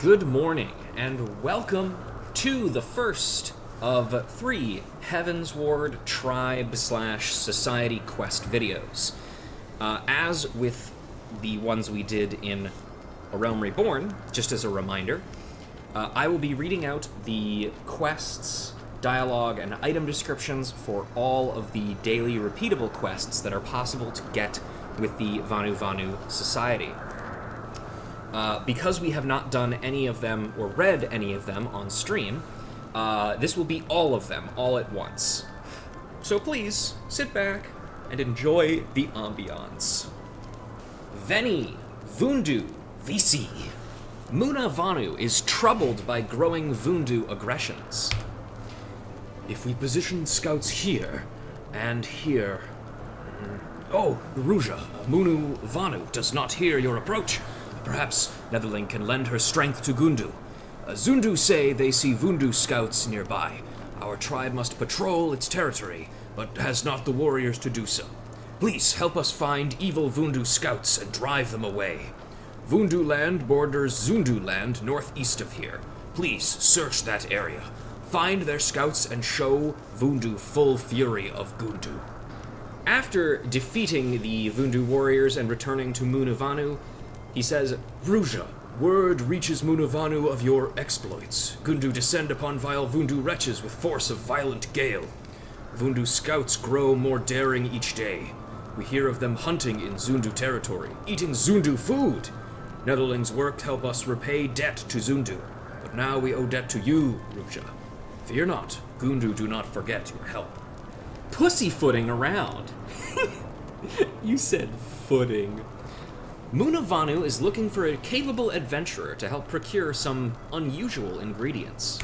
Good morning, and welcome to the first of 3 Heavensward Tribe/Society quest videos. As with the ones we did in A Realm Reborn, just as a reminder, I will be reading out the quests, dialogue, and item descriptions for all of the daily repeatable quests that are possible to get with the Vanu Society. Because we have not done any of them or read any of them on stream, this will be all of them, all at once. So please, sit back and enjoy the ambiance. Veni, Vundu, Visi. Muna Vanu is troubled by growing Vundu aggressions. If we position scouts here and here... Oh, Ruja, Munu Vanu does not hear your approach. Perhaps Netherling can lend her strength to Gundu. Zundu say they see Vundu scouts nearby. Our tribe must patrol its territory, but has not the warriors to do so. Please help us find evil Vundu scouts and drive them away. Vundu land borders Zundu land northeast of here. Please search that area. Find their scouts and show Vundu full fury of Gundu. After defeating the Vundu warriors and returning to Munavanu, he says, Ruja, word reaches Munavanu of your exploits. Gundu descend upon vile Vundu wretches with force of violent gale. Vundu scouts grow more daring each day. We hear of them hunting in Zundu territory, eating Zundu food. Netherling's work help us repay debt to Zundu, but now we owe debt to you, Ruja. Fear not, Gundu do not forget your help. Pussyfooting around. You said footing. Munavanu is looking for a capable adventurer to help procure some unusual ingredients.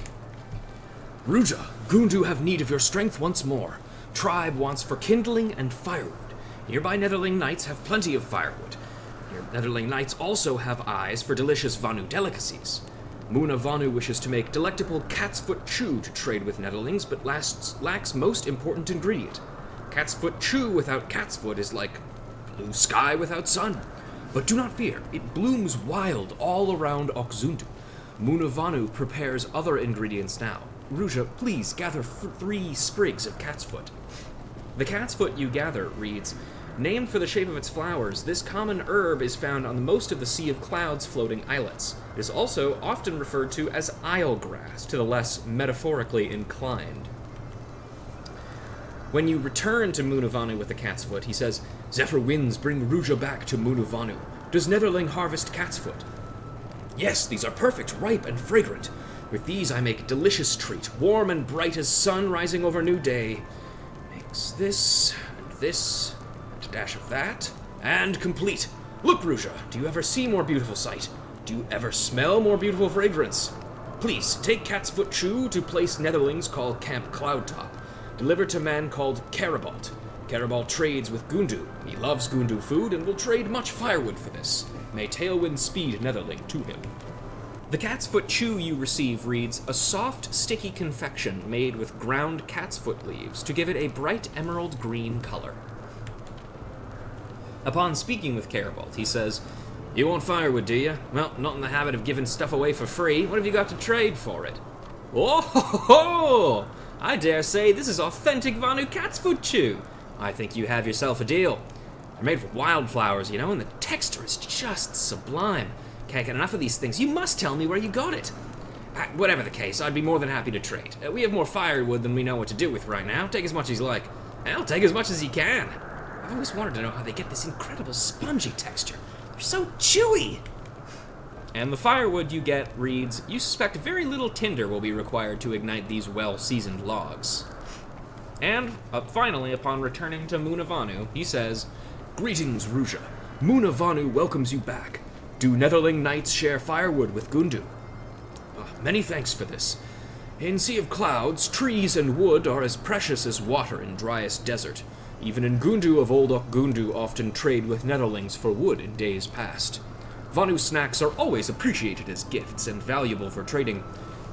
Ruja, Gundu have need of your strength once more. Tribe wants for kindling and firewood. Nearby Netherling knights have plenty of firewood. Your Netherling knights also have eyes for delicious Vanu delicacies. Munavanu wishes to make delectable cat's foot chew to trade with Netherlings, but lacks most important ingredient. Cat's foot chew without cat's foot is like blue sky without sun. But do not fear, it blooms wild all around Okzundu. Munavanu prepares other ingredients now. Ruja, please gather 3 sprigs of cat's foot. The cat's foot you gather reads, named for the shape of its flowers, this common herb is found on most of the Sea of Clouds floating islets. It is also often referred to as isle grass, to the less metaphorically inclined. When you return to Munavanu with the cat's foot, he says, Zephyr winds bring Ruja back to Munavanu. Does Netherling harvest cat's foot? Yes, these are perfect, ripe, and fragrant. With these I make a delicious treat, warm and bright as sun rising over new day. Mix this, and this, and a dash of that, and complete. Look, Ruja, do you ever see more beautiful sight? Do you ever smell more beautiful fragrance? Please, take cat's foot chew to place Netherlings called Camp Cloudtop. Deliver to man called Carabalt. Carabalt trades with Gundu. He loves Gundu food and will trade much firewood for this. May Tailwind speed Netherling to him. The cat's foot chew you receive reads, a soft, sticky confection made with ground cat's foot leaves to give it a bright emerald green color. Upon speaking with Carabalt, he says, You want firewood, do you? Well, not in the habit of giving stuff away for free. What have you got to trade for it? Oh ho ho! I dare say this is authentic Vanu cat's foot chew. I think you have yourself a deal. They're made from wildflowers, you know, and the texture is just sublime. Can't get enough of these things. You must tell me where you got it. Whatever the case, I'd be more than happy to trade. We have more firewood than we know what to do with right now. Take as much as you like. I'll take as much as you can. I've always wanted to know how they get this incredible spongy texture. They're so chewy. And the firewood you get reads, you suspect very little tinder will be required to ignite these well-seasoned logs. And, finally, upon returning to Munavanu, he says, Greetings, Ruja. Munavanu welcomes you back. Do Netherling knights share firewood with Gundu? Many thanks for this. In Sea of Clouds, trees and wood are as precious as water in driest desert. Even in Gundu of Old Gundu often trade with Netherlings for wood in days past. Vanu snacks are always appreciated as gifts and valuable for trading.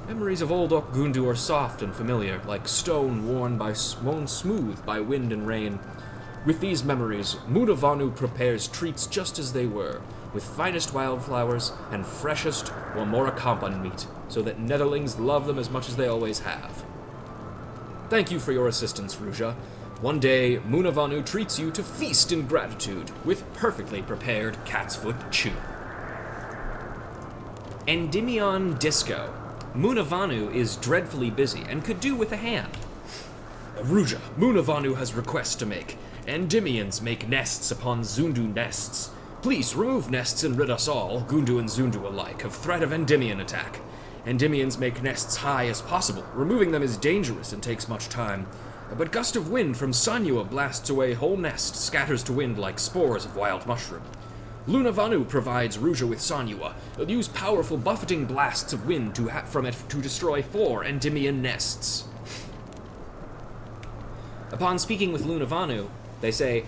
Memories of Old Gundu are soft and familiar, like stone worn smooth by wind and rain. With these memories, Munavanu prepares treats just as they were, with finest wildflowers and freshest Wamorakampan meat, so that Netherlings love them as much as they always have. Thank you for your assistance, Ruja. One day, Vanu treats you to feast in gratitude with perfectly prepared cat's foot chew. Endymion Disco. Vanu is dreadfully busy and could do with a hand. Ruja, Vanu has requests to make. Endymions make nests upon Zundu nests. Please remove nests and rid us all, Gundu and Zundu alike, of threat of Endymion attack. Endymions make nests high as possible. Removing them is dangerous and takes much time. But gust of wind from Sanua blasts away whole nest, scatters to wind like spores of wild mushroom. Vanu provides Ruja with Sanua. They'll use powerful buffeting blasts of wind from it to destroy 4 Endymion nests. Upon speaking with Vanu, they say,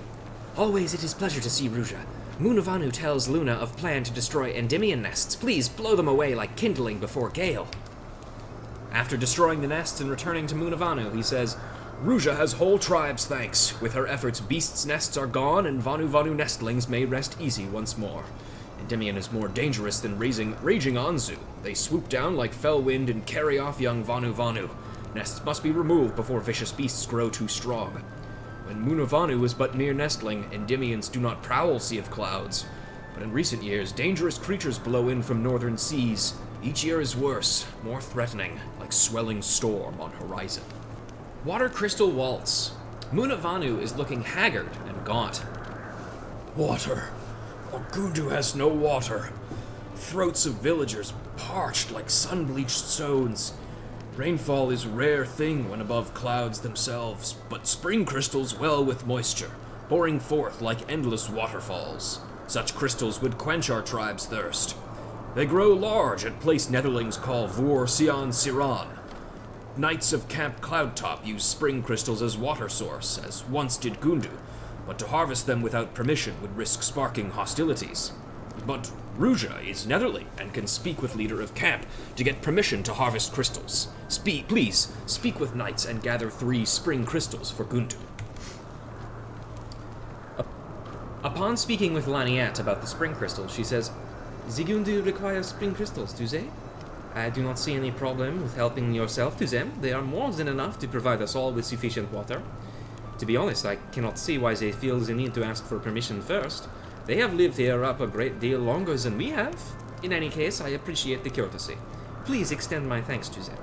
Always it is pleasure to see Ruja. Vanu tells Luna of plan to destroy Endymion nests. Please blow them away like kindling before gale. After destroying the nests and returning to Vanu, he says, Ruja has whole tribes thanks. With her efforts, beasts' nests are gone, and Vanu nestlings may rest easy once more. Endymion is more dangerous than raging Anzu. They swoop down like fell wind and carry off young Vanu. Nests must be removed before vicious beasts grow too strong. When Vanu is but mere nestling, Endymions do not prowl Sea of Clouds. But in recent years, dangerous creatures blow in from northern seas. Each year is worse, more threatening, like swelling storm on horizon. Water Crystal Waltz. Vanu is looking haggard and gaunt. Water. Gundu has no water. Throats of villagers parched like sun-bleached stones. Rainfall is a rare thing when above clouds themselves, but spring crystals well with moisture, pouring forth like endless waterfalls. Such crystals would quench our tribe's thirst. They grow large at place Netherlings call Vur Sian Siran. Knights of Camp Cloudtop use spring crystals as water source, as once did Gundu, but to harvest them without permission would risk sparking hostilities. But Ruja is Netherling and can speak with leader of camp to get permission to harvest crystals. Please, speak with knights and gather 3 spring crystals for Gundu. Upon speaking with Laniette about the spring crystals, she says, The Gundu requires spring crystals, do they? I do not see any problem with helping yourself to them. They are more than enough to provide us all with sufficient water. To be honest, I cannot see why they feel the need to ask for permission first. They have lived here up a great deal longer than we have. In any case, I appreciate the courtesy. Please extend my thanks to them.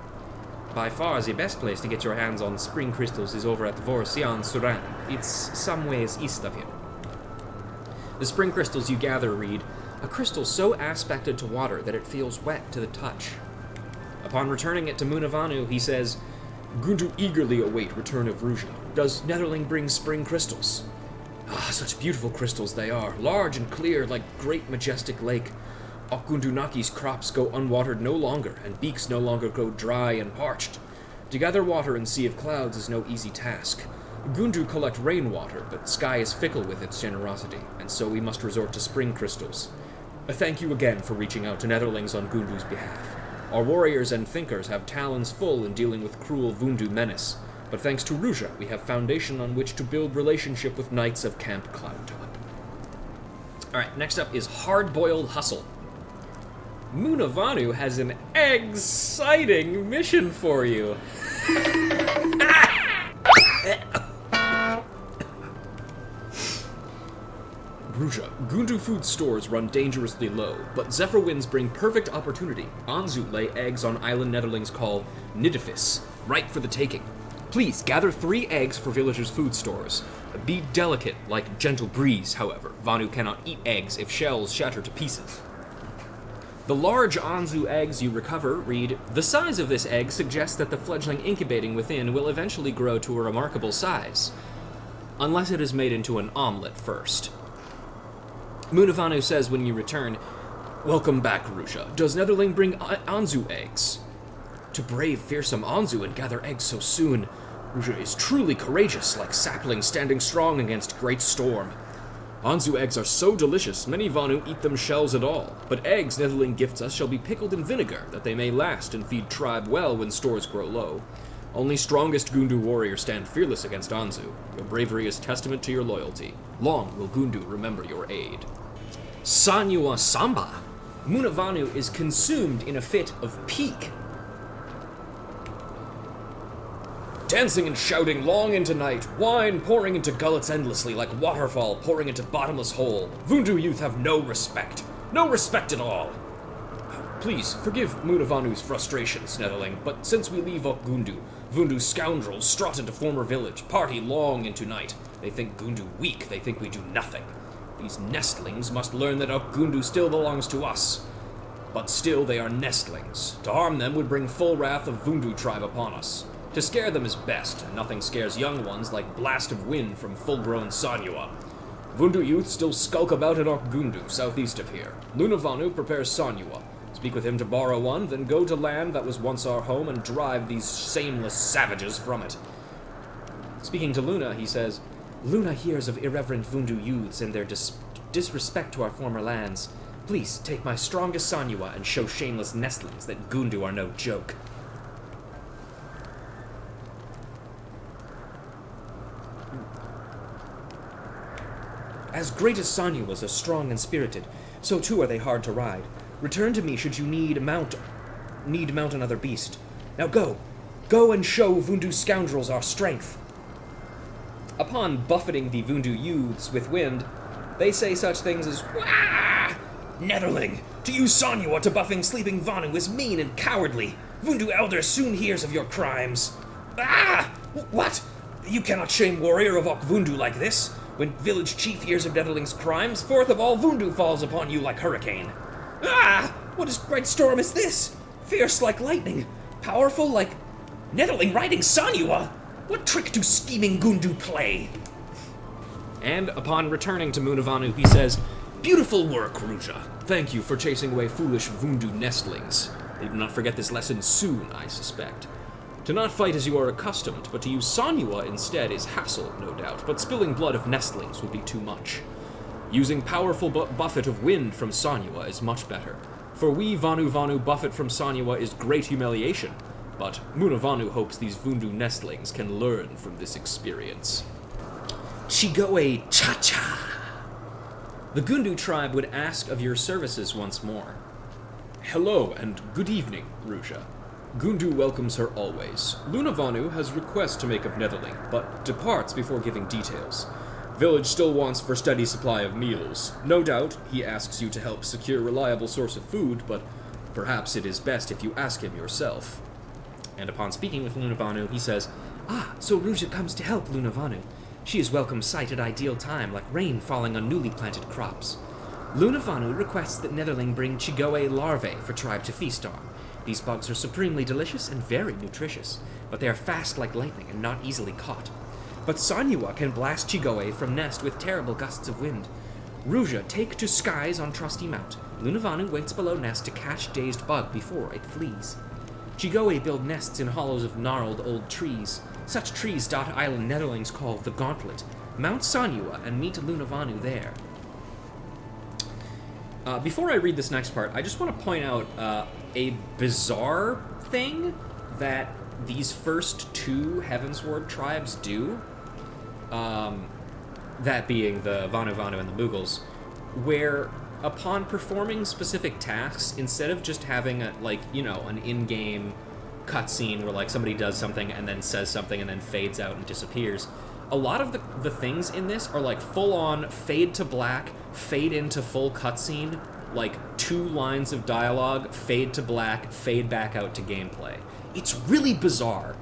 By far, the best place to get your hands on spring crystals is over at Vur Sian Suran. It's some ways east of here. The spring crystals you gather read, a crystal so aspected to water that it feels wet to the touch. Upon returning it to Vanu, he says, Gundu eagerly await return of Ruja. Does Netherling bring spring crystals? Ah, such beautiful crystals they are, large and clear like great majestic lake. Okgundunaki's crops go unwatered no longer, and beaks no longer go dry and parched. To gather water in Sea of Clouds is no easy task. Gundu collect rainwater, but sky is fickle with its generosity, and so we must resort to spring crystals. Thank you again for reaching out to Netherlings on Gundu's behalf. Our warriors and thinkers have talons full in dealing with cruel Vundu menace, but thanks to Ruja, we have foundation on which to build relationship with Knights of Camp Cloudtop. Alright, next up is Hard-Boiled Hustle. Vanu has an exciting mission for you. Ruja, Gundu food stores run dangerously low, but Zephyr winds bring perfect opportunity. Anzu lay eggs on island Netherlings called Nidifis, ripe for the taking. Please gather 3 eggs for villagers' food stores. Be delicate, like gentle breeze, however. Vanu cannot eat eggs if shells shatter to pieces. The large Anzu eggs you recover read, The size of this egg suggests that the fledgling incubating within will eventually grow to a remarkable size, unless it is made into an omelet first. Vanu says when you return, Welcome back, Ruja. Does Netherling bring Anzu eggs? To brave fearsome Anzu and gather eggs so soon, Ruja is truly courageous, like sapling standing strong against great storm. Anzu eggs are so delicious, many Vanu eat them shells and all, but eggs Netherling gifts us shall be pickled in vinegar, that they may last and feed tribe well when stores grow low. Only strongest Gundu warriors stand fearless against Anzu. Your bravery is testament to your loyalty. Long will Gundu remember your aid. Sanyua Samba. Munavanu is consumed in a fit of pique. Dancing and shouting long into night, wine pouring into gullets endlessly like waterfall pouring into bottomless hole. Vundu youth have no respect. No respect at all. Please, forgive Munavanu's frustrations, Nettling, but since we leave Gundu, Vundu scoundrels strut into former village, party long into night. They think Gundu weak, they think we do nothing. These nestlings must learn that Gundu still belongs to us. But still they are nestlings. To harm them would bring full wrath of Vundu tribe upon us. To scare them is best, and nothing scares young ones like blast of wind from full-grown Sanyua. Vundu youth still skulk about at Gundu, southeast of here. Lunavanu prepares Sanyua. Speak with him to borrow one, then go to land that was once our home and drive these shameless savages from it. Speaking to Luna, he says, Luna hears of irreverent Vundu youths and their disrespect to our former lands. Please take my strongest Sanyua and show shameless nestlings that Gundu are no joke. As great as Sanyuas are strong and spirited, so too are they hard to ride. Return to me should you need mount another beast. Now go and show Vundu scoundrels our strength. Upon buffeting the Vundu youths with wind, they say such things as, Wah! Netherling, to use Sanyua to buffing sleeping Vanu is mean and cowardly. Vundu elder soon hears of your crimes. Ah! What? You cannot shame warrior of Vundu like this. When village chief hears of Netherling's crimes, forth of all Vundu falls upon you like hurricane. Ah! What great storm is this? Fierce like lightning, powerful like Nettling riding Sanyua. What trick do scheming Gundu play? And upon returning to Munavanu, he says, Beautiful work, Ruja. Thank you for chasing away foolish Vundu nestlings. They will not forget this lesson soon, I suspect. To not fight as you are accustomed, but to use Sanyua instead is hassle, no doubt, but spilling blood of nestlings would be too much. Using powerful buffet of wind from Sanyua is much better. For we Vanu buffet from Sanyua is great humiliation, but Munavanu hopes these Vundu nestlings can learn from this experience. Chigoe Cha-Cha! The Gundu tribe would ask of your services once more. Hello and good evening, Ruja. Gundu welcomes her always. Lunavanu has request to make of Netherling, but departs before giving details. Village still wants for steady supply of meals. No doubt, he asks you to help secure reliable source of food, but perhaps it is best if you ask him yourself. And upon speaking with Lunavanu, he says, so Ruja comes to help Lunavanu. She is welcome sight at ideal time, like rain falling on newly planted crops. Lunavanu requests that Netherling bring Chigoe larvae for tribe to feast on. These bugs are supremely delicious and very nutritious, but they are fast like lightning and not easily caught. But Sanyua can blast Chigoe from nest with terrible gusts of wind. Ruja take to skies on trusty mount. Lunavanu waits below nest to catch dazed bug before it flees. Chigoe build nests in hollows of gnarled old trees. Such trees dot island Netherlings call the Gauntlet. Mount Sanyua and meet Lunavanu there. Before I read this next part, I just want to point out a bizarre thing that these first two Heavensward tribes do, that being the Vanu and the Mughals, where upon performing specific tasks, instead of just having an in-game cutscene where like somebody does something and then says something and then fades out and disappears, a lot of the things in this are like full-on fade to black, fade into full cutscene, like 2 lines of dialogue, fade to black, fade back out to gameplay. It's really bizarre.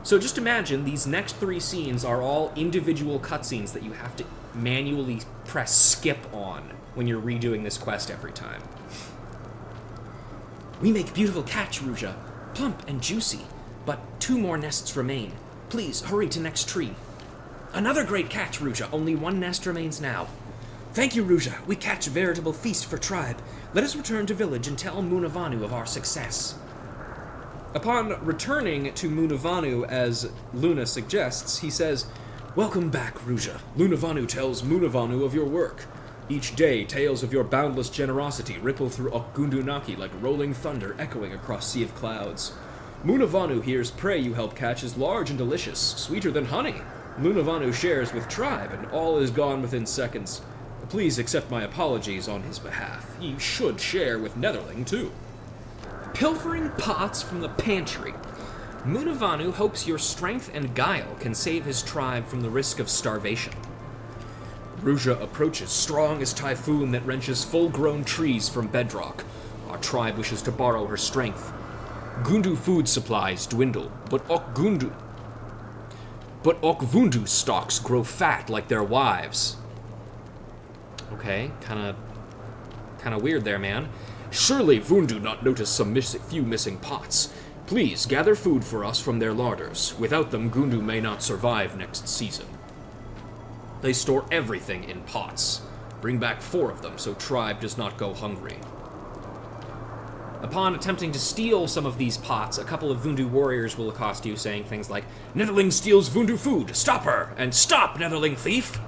So just imagine these next 3 scenes are all individual cutscenes that you have to manually press skip on when you're redoing this quest every time. We make beautiful catch, Ruja. Plump and juicy. But 2 more nests remain. Please, hurry to next tree. Another great catch, Ruja. Only 1 nest remains now. Thank you, Ruja. We catch a veritable feast for tribe. Let us return to village and tell Munavanu of our success. Upon returning to Munavanu, as Luna suggests, he says, Welcome back, Ruja. Lunavanu tells Munavanu of your work. Each day, tales of your boundless generosity ripple through Okgundunaki like rolling thunder echoing across sea of clouds. Munavanu hears prey you help catch is large and delicious, sweeter than honey. Lunavanu shares with tribe, and all is gone within seconds. Please accept my apologies on his behalf. You should share with Netherling, too. Pilfering pots from the pantry. Vanu hopes your strength and guile can save his tribe from the risk of starvation. Ruja approaches, strong as typhoon that wrenches full-grown trees from bedrock. Our tribe wishes to borrow her strength. Gundu food supplies dwindle, but Okvundu stocks grow fat like their wives. Okay, kinda weird there, man. Surely Vundu not notice some few missing pots. Please gather food for us from their larders. Without them, Gundu may not survive next season. They store everything in pots. Bring back 4 of them so tribe does not go hungry. Upon attempting to steal some of these pots, a couple of Vundu warriors will accost you, saying things like, "Netherling steals Vundu food! Stop her! And stop, Netherling thief!"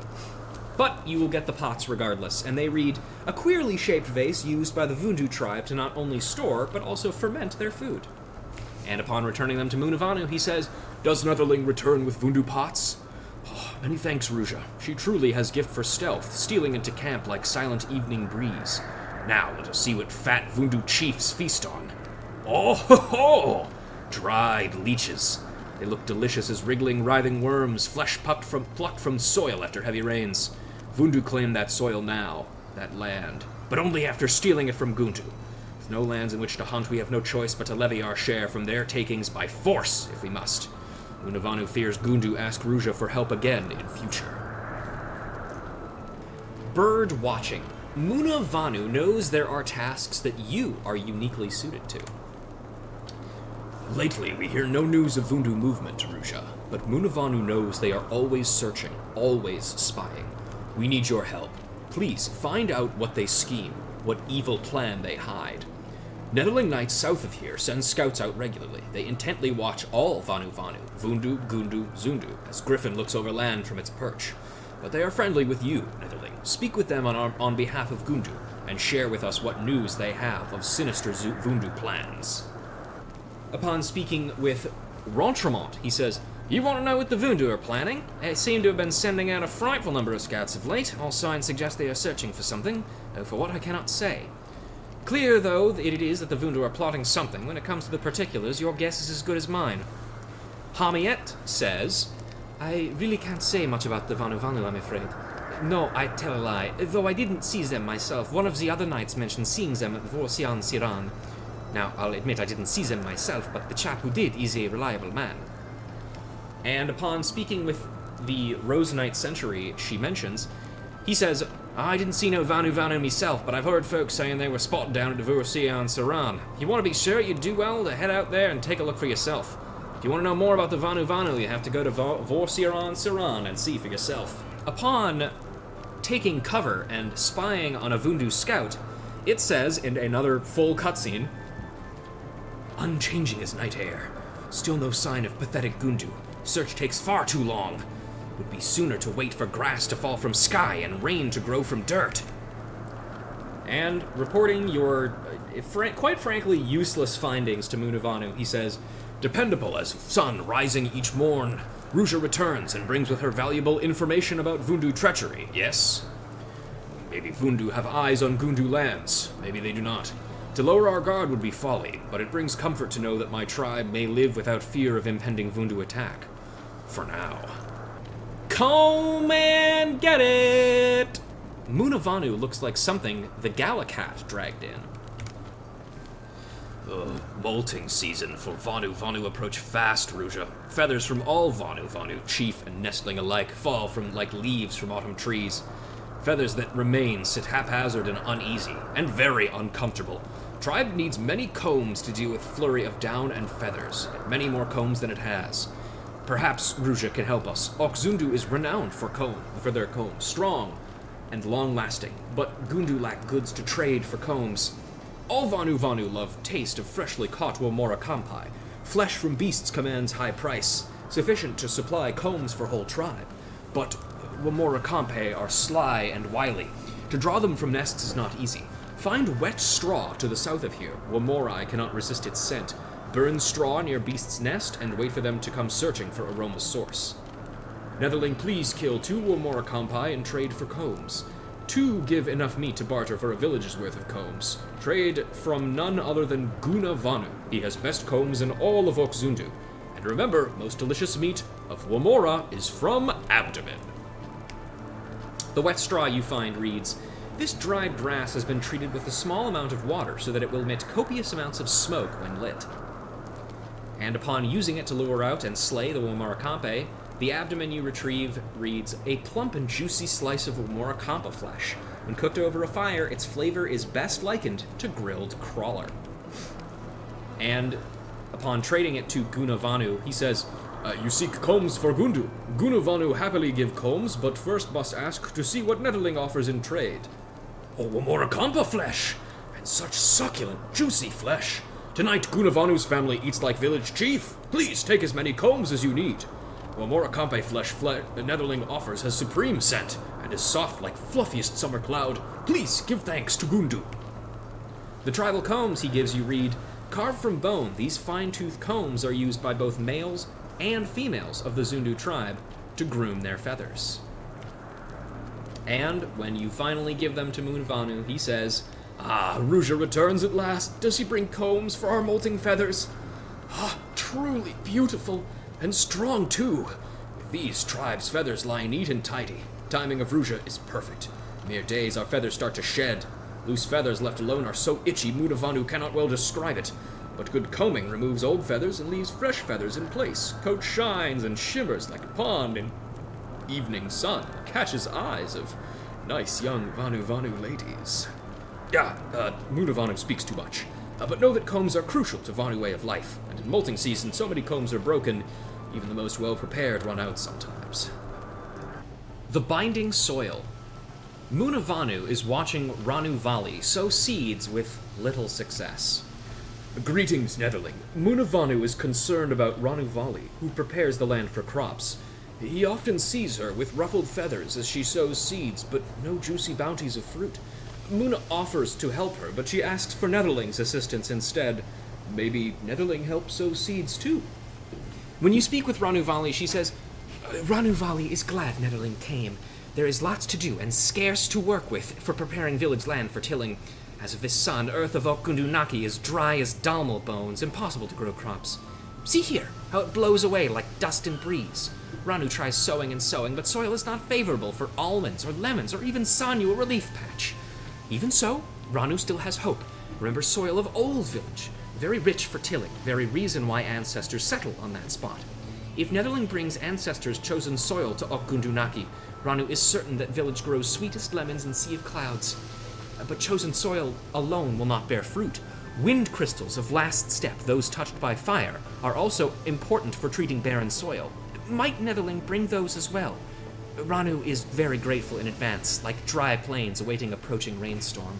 But you will get the pots regardless, and they read, "A queerly shaped vase used by the Vundu tribe to not only store, but also ferment their food." And upon returning them to Vanu, he says, "Does Netherling return with Vundu pots?" Oh, many thanks, Ruja. She truly has gift for stealth, stealing into camp like silent evening breeze. Now let us see what fat Vundu chiefs feast on. Oh ho ho! Dried leeches. They look delicious as wriggling, writhing worms, flesh plucked from soil after heavy rains. Vundu claim that soil now, that land, but only after stealing it from Gundu. With no lands in which to hunt, we have no choice but to levy our share from their takings by force, if we must. Vanu fears Gundu ask Ruja for help again in future. Bird watching. Vanu knows there are tasks that you are uniquely suited to. Lately, we hear no news of Vundu movement, Ruja, but Vanu knows they are always searching, always spying. We need your help. Please, find out what they scheme, what evil plan they hide. Netherling Knights south of here send scouts out regularly. They intently watch all Vanu, Vundu, Gundu, Zundu, as Griffin looks over land from its perch. But they are friendly with you, Netherling. Speak with them on behalf of Gundu, and share with us what news they have of sinister Vundu plans. Upon speaking with Rentremont, he says, "You want to know what the Vundu are planning? They seem to have been sending out a frightful number of scouts of late. All signs suggest they are searching for something, though for what I cannot say. Clear, though, it is that the Vundu are plotting something. When it comes to the particulars, your guess is as good as mine." Hamiet says, "I really can't say much about the Vanu, I'm afraid. No, I tell a lie. Though I didn't see them myself, one of the other knights mentioned seeing them at Vorsian Siran. Now, I'll admit I didn't see them myself, but the chap who did is a reliable man." And upon speaking with the Rose Knight Century, she mentions, he says, "I didn't see no Vanu myself, but I've heard folks saying they were spotted down at Vorsian Siran. If you want to be sure, you'd do well to head out there and take a look for yourself. If you want to know more about the Vanu, you have to go to Vorsian Siran and see for yourself." Upon taking cover and spying on a Vundu scout, it says in another full cutscene, "Unchanging as night air. Still no sign of pathetic Gundu. Search takes far too long. Would be sooner to wait for grass to fall from sky and rain to grow from dirt." And reporting your, quite frankly, useless findings to Vanu, he says, "Dependable as sun rising each morn, Ruja returns and brings with her valuable information about Vundu treachery, yes? Maybe Vundu have eyes on Gundu lands, maybe they do not. To lower our guard would be folly, but it brings comfort to know that my tribe may live without fear of impending Vundu attack. For now." Come and get it! Vanu looks like something the Galacat dragged in. Molting season for Vanu approach fast, Ruja. Feathers from all Vanu, chief and nestling alike, fall from like leaves from autumn trees. Feathers that remain sit haphazard and uneasy, and very uncomfortable. Tribe needs many combs to deal with flurry of down and feathers, many more combs than it has. Perhaps Ruja can help us. Okzundu is renowned for their combs, strong and long-lasting, but Gundu lack goods to trade for combs. All Vanu love taste of freshly caught Wamora Kampai. Flesh from beasts commands high price, sufficient to supply combs for whole tribe. But Wamora Kampai are sly and wily. To draw them from nests is not easy. Find wet straw to the south of here. Wamorai cannot resist its scent. Burn straw near beast's nest and wait for them to come searching for aroma's source. Netherling, please kill 2 Wamora Kampai and trade for combs. Two give enough meat to barter for a village's worth of combs. Trade from none other than Guna Vanu. He has best combs in all of Okzundu. And remember, most delicious meat of Wamora is from abdomen. The wet straw you find reads, this dried grass has been treated with a small amount of water so that it will emit copious amounts of smoke when lit. And upon using it to lure out and slay the Wamarakampe, the abdomen you retrieve reads, a plump and juicy slice of Wamarakampa flesh. When cooked over a fire, its flavor is best likened to grilled crawler. And upon trading it to Gunavanu, he says, you seek combs for Gundu. Gunavanu happily give combs, but first must ask to see what Nettling offers in trade. Oh, Wamarakampa flesh! And such succulent, juicy flesh! Tonight, Gunavanu's family eats like village chief. Please take as many combs as you need. Wamarakampe flesh Netherling offers has supreme scent and is soft like fluffiest summer cloud. Please give thanks to Gundu. The tribal combs he gives you read, carved from bone, these fine-toothed combs are used by both males and females of the Zundu tribe to groom their feathers. And when you finally give them to Munavanu, he says, ah, Ruja returns at last. Does he bring combs for our molting feathers? Ah, truly beautiful. And strong, too. With these tribes' feathers lie neat and tidy. Timing of Ruja is perfect. Mere days our feathers start to shed. Loose feathers left alone are so itchy Munavanu cannot well describe it. But good combing removes old feathers and leaves fresh feathers in place. Coat shines and shimmers like a pond in evening sun. Catches eyes of nice young Vanu ladies. Munavanu speaks too much. But know that combs are crucial to Vanu way of life, and in molting season so many combs are broken, even the most well-prepared run out sometimes. The Binding Soil. Munavanu is watching Ranu Vali sow seeds with little success. Greetings, Netherling. Munavanu is concerned about Ranu Vali, who prepares the land for crops. He often sees her with ruffled feathers as she sows seeds, but no juicy bounties of fruit. Muna offers to help her, but she asks for Netherling's assistance instead. Maybe Netherling helps sow seeds too. When you speak with Ranu Vali, she says, Ranu Vali is glad Netherling came. There is lots to do and scarce to work with for preparing village land for tilling. As of this sun, earth of Okundunaki is dry as Dalmal bones, impossible to grow crops. See here, how it blows away like dust and breeze. Ranu tries sowing and sowing, but soil is not favorable for almonds or lemons or even Sanyu, a relief patch. Even so, Ranu still has hope. Remember soil of Old Village, very rich for tilling, very reason why ancestors settle on that spot. If Netherling brings ancestors' chosen soil to Okundunaki, Ranu is certain that village grows sweetest lemons in sea of clouds. But chosen soil alone will not bear fruit. Wind crystals of last step, those touched by fire, are also important for treating barren soil. Might Netherling bring those as well? Ranu is very grateful in advance, like dry plains awaiting approaching rainstorm.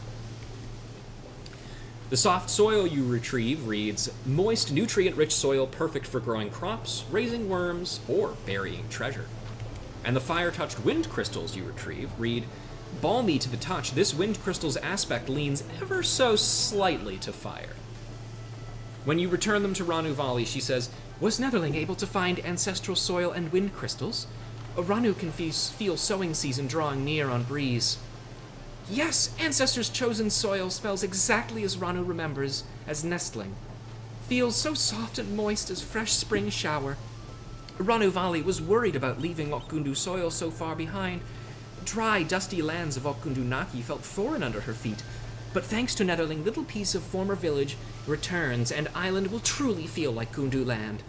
The soft soil you retrieve reads, moist, nutrient-rich soil perfect for growing crops, raising worms, or burying treasure. And the fire-touched wind crystals you retrieve read, balmy to the touch, this wind crystal's aspect leans ever so slightly to fire. When you return them to Ranu Vali, she says, was Netherling able to find ancestral soil and wind crystals? Ranu can feel sowing season drawing near on breeze. Yes, ancestors' chosen soil smells exactly as Ranu remembers, as nestling. Feels so soft and moist as fresh spring shower. Ranu Vali was worried about leaving Okundu soil so far behind. Dry, dusty lands of Okundunaki felt foreign under her feet. But thanks to Netherling, little piece of former village returns, and island will truly feel like Kundu land.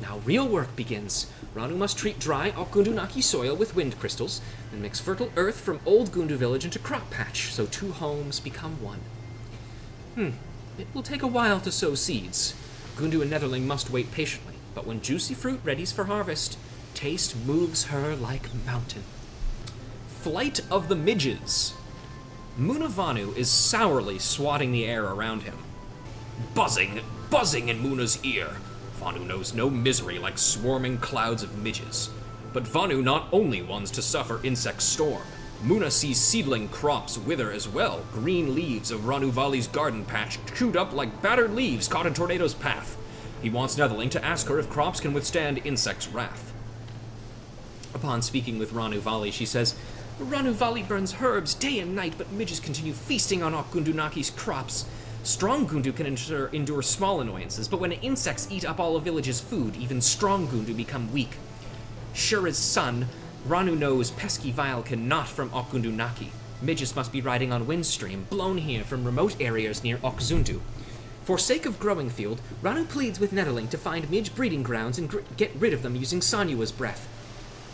Now real work begins. Ranu must treat dry Okundunaki soil with wind crystals, and mix fertile earth from old Gundu village into crop patch, so two homes become one. It will take a while to sow seeds. Gundu and Netherling must wait patiently, but when juicy fruit readies for harvest, taste moves her like mountain. Flight of the Midges. Munavanu is sourly swatting the air around him. Buzzing in Muna's ear. Vanu knows no misery like swarming clouds of midges. But Vanu not only wants to suffer insect storm. Muna sees seedling crops wither as well, green leaves of Ranu Vali's garden patch chewed up like battered leaves caught in tornado's path. He wants Netherling to ask her if crops can withstand insects' wrath. Upon speaking with Ranu Vali, she says, Ranu Valley burns herbs day and night, but midges continue feasting on Gundunaki's crops. Strong Gundu can endure small annoyances, but when insects eat up all a village's food, even strong Gundu become weak. Sure as sun, Ranu knows pesky Vile cannot from Okgundunaki. Midges must be riding on Windstream, blown here from remote areas near Okzundu. For sake of growing field, Ranu pleads with Netherling to find Midge breeding grounds and get rid of them using Sanyua's breath.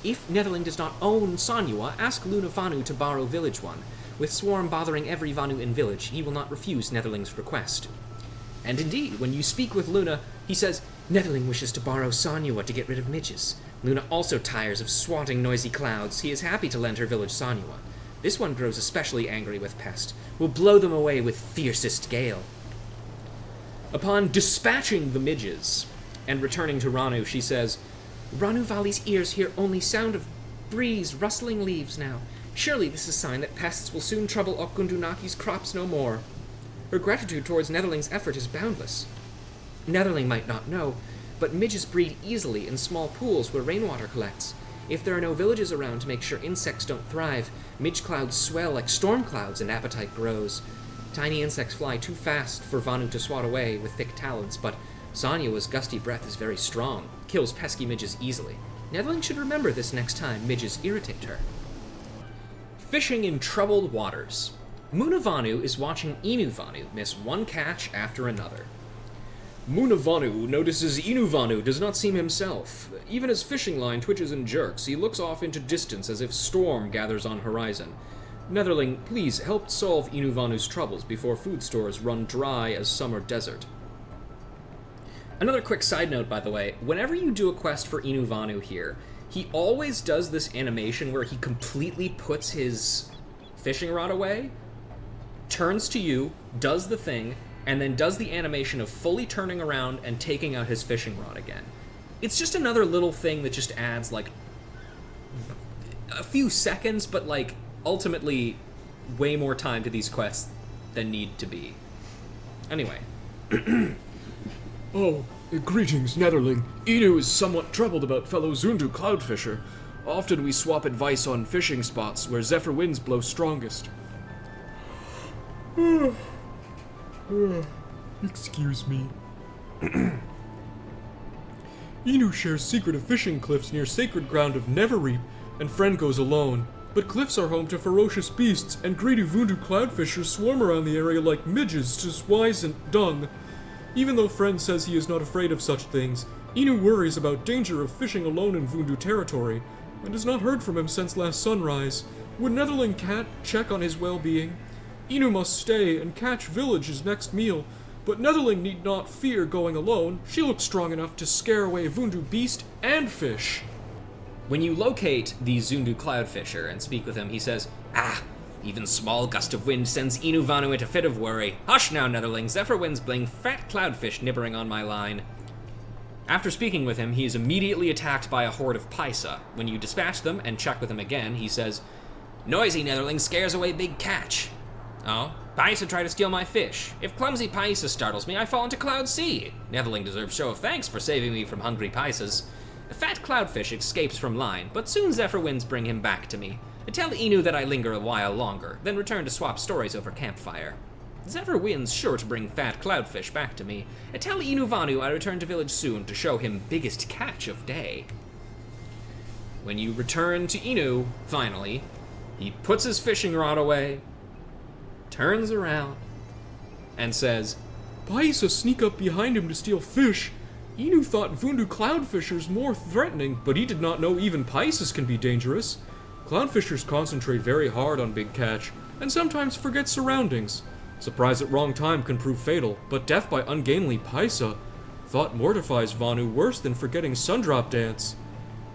If Netherling does not own Sanyua, ask Luna Vanu to borrow Village One. With Swarm bothering every Vanu in Village, he will not refuse Netherling's request. And indeed, when you speak with Luna, he says, Netherling wishes to borrow Sanyua to get rid of midges. Luna also tires of swatting noisy clouds. He is happy to lend her village Sanyua. This one grows especially angry with Pest. Will blow them away with fiercest gale. Upon dispatching the midges and returning to Ranu, she says, Ranu Valley's ears hear only sound of breeze rustling leaves now. Surely this is a sign that pests will soon trouble Okgundunaki's crops no more. Her gratitude towards Netherling's effort is boundless. Netherling might not know, but midges breed easily in small pools where rainwater collects. If there are no villages around to make sure insects don't thrive, midge clouds swell like storm clouds and appetite grows. Tiny insects fly too fast for Vanu to swat away with thick talons, but Sanyua's gusty breath is very strong, kills pesky midges easily. Netherling should remember this next time midges irritate her. Fishing in troubled waters. Muna Vanu is watching Inu Vanu miss one catch after another. Muna Vanu notices Inu Vanu does not seem himself. Even as fishing line twitches and jerks, he looks off into distance as if storm gathers on horizon. Netherling, please help solve Inu Vanu's troubles before food stores run dry as summer desert. Another quick side note, by the way, whenever you do a quest for Inu Vanu here, he always does this animation where he completely puts his fishing rod away, turns to you, does the thing, and then does the animation of fully turning around and taking out his fishing rod again. It's just another little thing that just adds, like, a few seconds, but, like, ultimately way more time to these quests than need to be. Anyway. Oh, greetings, Netherling. Inu is somewhat troubled about fellow Zundu cloudfisher. Often we swap advice on fishing spots where zephyr winds blow strongest. Excuse me. Inu shares secret of fishing cliffs near sacred ground of Neverreap, and friend goes alone. But cliffs are home to ferocious beasts, and greedy Vundu cloudfishers swarm around the area like midges to swise and dung. Even though friend says he is not afraid of such things, Inu worries about danger of fishing alone in Vundu territory, and has not heard from him since last sunrise. Would Netherling Cat check on his well-being? Inu must stay and catch village's next meal, but Netherling need not fear going alone. She looks strong enough to scare away Vundu beast and fish. When you locate the Zundu cloudfisher and speak with him, he says, even small gust of wind sends Inu Vanu into fit of worry. Hush now, Netherling, zephyr winds bring fat cloudfish nibbering on my line. After speaking with him, he is immediately attacked by a horde of Paisa. When you dispatch them and check with him again, he says, Noisy Netherling scares away big catch. Oh, Paisa try to steal my fish. If clumsy Paisa startles me, I fall into Cloud Sea. Netherling deserves show of thanks for saving me from hungry Paisas. The fat cloudfish escapes from line, but soon zephyr winds bring him back to me. Tell Inu that I linger a while longer, then return to swap stories over campfire. Zephyr winds sure to bring fat cloudfish back to me. Tell Inu Vanu I return to village soon to show him biggest catch of day. When you return to Inu, finally, he puts his fishing rod away, turns around, and says, Paisa sneak up behind him to steal fish. Inu thought Vundu cloudfishers more threatening, but he did not know even Paisas can be dangerous. Cloudfishers concentrate very hard on big catch, and sometimes forget surroundings. Surprise at wrong time can prove fatal, but death by ungainly Paisa. Thought mortifies Vanu worse than forgetting Sundrop Dance.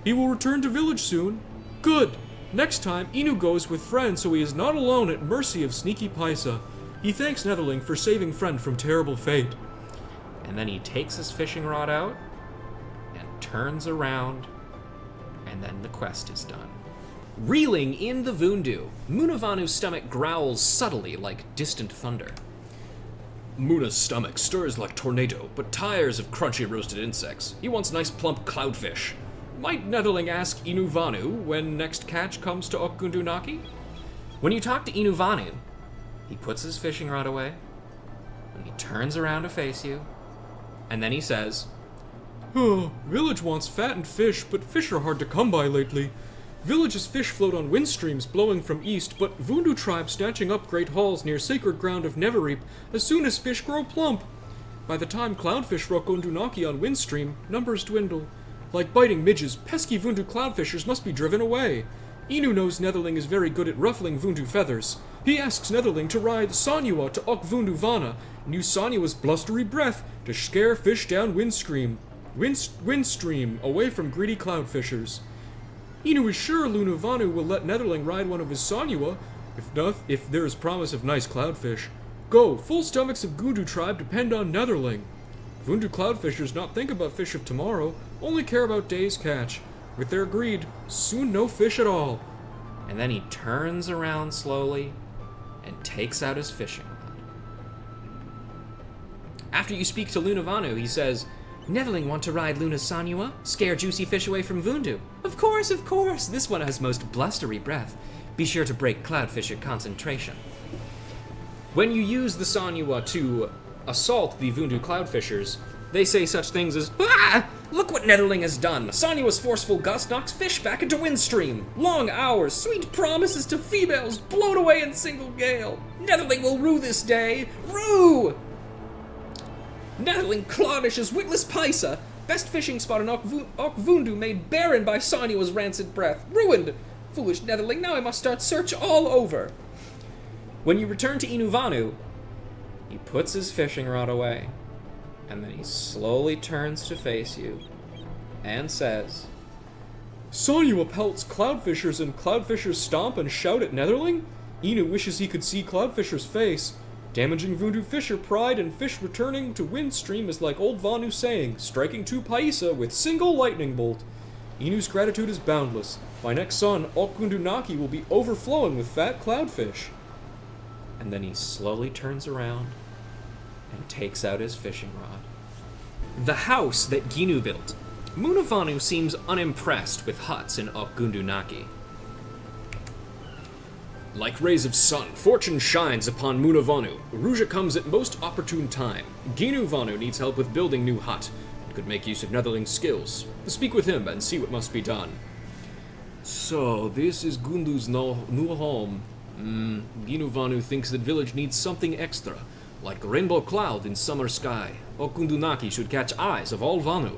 He will return to village soon. Good! Next time, Inu goes with friend so he is not alone at mercy of sneaky Paisa. He thanks Netherling for saving friend from terrible fate. And then he takes his fishing rod out, and turns around, and then the quest is done. Reeling in the Vundu, Munavanu's stomach growls subtly like distant thunder. Muna's stomach stirs like tornado, but tires of crunchy roasted insects. He wants nice plump cloudfish. Might Netherling ask Inu Vanu when next catch comes to Okundunaki? When you talk to Inu Vanu, he puts his fishing rod away, and he turns around to face you, and then he says, Oh, village wants fattened fish, but fish are hard to come by lately. Village's fish float on wind streams blowing from east, but Vundu tribe snatching up great hauls near sacred ground of Neverreap as soon as fish grow plump. By the time cloudfish rock Ondunaki on windstream, numbers dwindle. Like biting midges, pesky Vundu cloudfishers must be driven away. Inu knows Netherling is very good at ruffling Vundu feathers. He asks Netherling to ride Sanua to Ok Vundu Vana and use Sanua's blustery breath to scare fish down windstream away from greedy cloudfishers. Inu is sure Luna Vanu will let Netherling ride one of his Sanua, if there is promise of nice cloudfish. Go, full stomachs of Gundu tribe depend on Netherling. Vundu cloudfishers not think about fish of tomorrow, only care about day's catch. With their greed, soon no fish at all. and then he turns around slowly and takes out his fishing rod. After you speak to Luna Vanu, he says, Netherling want to ride Luna's Sanua? Scare juicy fish away from Vundu? Of course, of course. This one has most blustery breath. Be sure to break cloudfish at concentration. When you use the Sanua to assault the Vundu cloudfishers, they say such things as, Ah! Look what Netherling has done! Sanua's forceful gust knocks fish back into windstream. Long hours, sweet promises to females blown away in single gale. Netherling will rue this day. Rue! Netherling cloddish witless Paisa. Best fishing spot in Okvundu made barren by Sanua's rancid breath. Ruined! Foolish Netherling, now I must start search all over. When you return to Inuvanu, he puts his fishing rod away, and then he slowly turns to face you, and says, Sanua pelts cloudfishers and cloudfishers stomp and shout at Netherling? Inu wishes he could see cloudfisher's face. Damaging Vundu fisher pride and fish returning to windstream is like old Vanu saying, striking two Paisa with single lightning bolt. Inu's gratitude is boundless. By next sun, Okundunaki will be overflowing with fat cloudfish. And then he slowly turns around and takes out his fishing rod. The house that Ginu built. Munavanu seems unimpressed with huts in Okundunaki. Like rays of sun, fortune shines upon Munavanu. Ruja comes at most opportune time. Ginu Vanu needs help with building new hut, and could make use of Netherling's skills. Speak with him and see what must be done. So, this is Gundu's new home. Ginu Vanu thinks that village needs something extra, like rainbow cloud in summer sky. Okundunaki should catch eyes of all Vanu.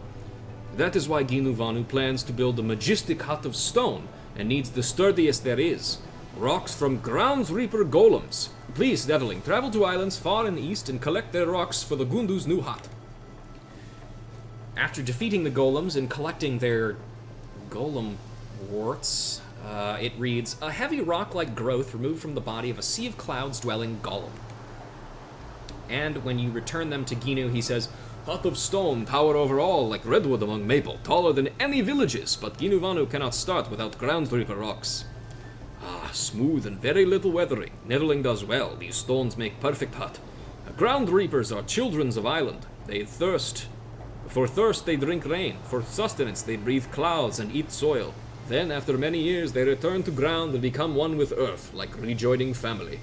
That is why Ginu Vanu plans to build a majestic hut of stone, and needs the sturdiest there is. Rocks from Grounds Reaper golems. Please, Netherling, travel to islands far in the east and collect their rocks for the Gundu's new hut. After defeating the golems and collecting their golem warts, it reads, a heavy rock-like growth removed from the body of a sea of clouds dwelling golem. And when you return them to Ginu, he says, hut of stone, tower over all, like redwood among maple, taller than any villages, but Ginu Vanu cannot start without Ground Reaper rocks. Ah, smooth and very little weathering. Netherling does well. These stones make perfect hut. Ground Reapers are childrens of island. They thirst. For thirst they drink rain. For sustenance they breathe clouds and eat soil. Then, after many years, they return to ground and become one with earth, like rejoining family.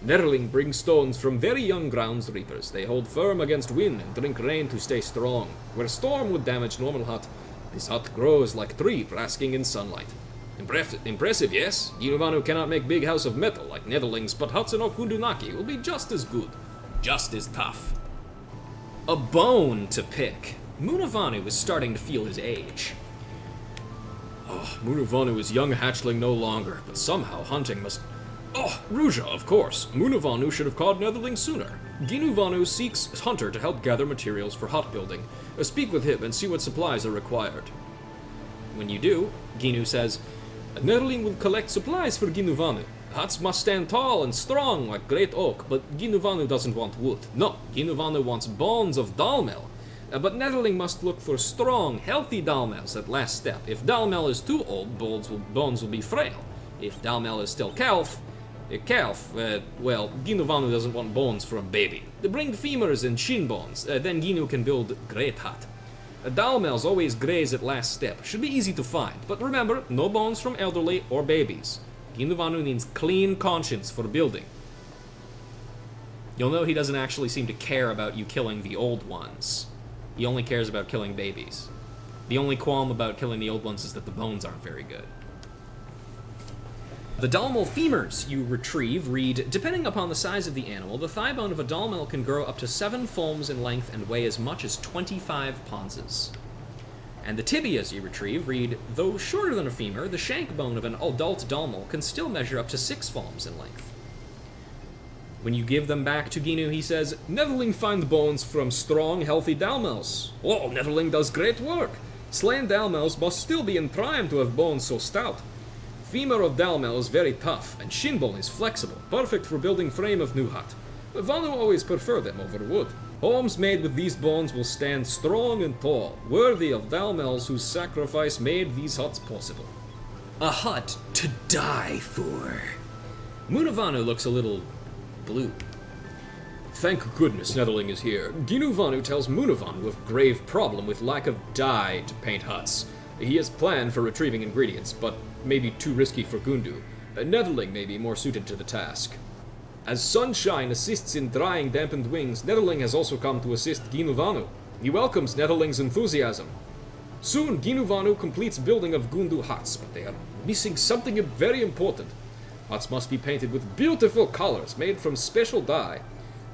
Netherling brings stones from very young Ground Reapers. They hold firm against wind and drink rain to stay strong. Where storm would damage normal hut, this hut grows like tree basking in sunlight. Impressive, yes? Ginuvanu cannot make big house of metal like Netherlings, but huts in Okundunaki will be just as good. Just as tough. A bone to pick. Munavanu is starting to feel his age. Oh, Munavanu is young hatchling no longer, but somehow hunting must... Oh, Ruja, of course. Munavanu should have caught Netherling sooner. Ginuvanu seeks hunter to help gather materials for hut building. Speak with him and see what supplies are required. When you do, Ginu says, Netherling will collect supplies for Ginuvanu. Huts must stand tall and strong like great oak, but Ginuvanu doesn't want wood. No, Ginuvanu wants bones of Dalmel. But Netherling must look for strong, healthy Dalmels at last step. If Dalmel is too old, bones will be frail. If Dalmel is still calf, well, Ginuvanu doesn't want bones for a baby. Bring femurs and shin bones, then Ginu can build great hut. Dalmels always graze at last step. Should be easy to find. But remember, no bones from elderly or babies. Ginu Vanu needs clean conscience for building. You'll know he doesn't actually seem to care about you killing the old ones. He only cares about killing babies. The only qualm about killing the old ones is that the bones aren't very good. The Dalmel femurs you retrieve read, depending upon the size of the animal, the thigh bone of a Dalmel can grow up to 7 fulms in length and weigh as much as 25 ponzas. And the tibias you retrieve read, though shorter than a femur, the shank bone of an adult Dalmel can still measure up to 6 fulms in length. When you give them back to Ginu, he says, Netherling find bones from strong, healthy Dalmels. Oh, Netherling does great work. Slain Dalmels must still be in prime to have bones so stout. Femur of Dalmel is very tough, and shin bone is flexible, perfect for building frame of new hut. Vanu always prefer them over wood. Homes made with these bones will stand strong and tall, worthy of Dalmels whose sacrifice made these huts possible. A hut to die for. Munavanu looks a little blue. Thank goodness Netherling is here. Ginu Vanu tells Munavanu of grave problem with lack of dye to paint huts. He has planned for retrieving ingredients, but may be too risky for Gundu. Netherling may be more suited to the task. As sunshine assists in drying dampened wings, Netherling has also come to assist Ginu Vanu. He welcomes Netherling's enthusiasm. Soon, Ginu Vanu completes building of Gundu huts, but they are missing something very important. Huts must be painted with beautiful colors made from special dye.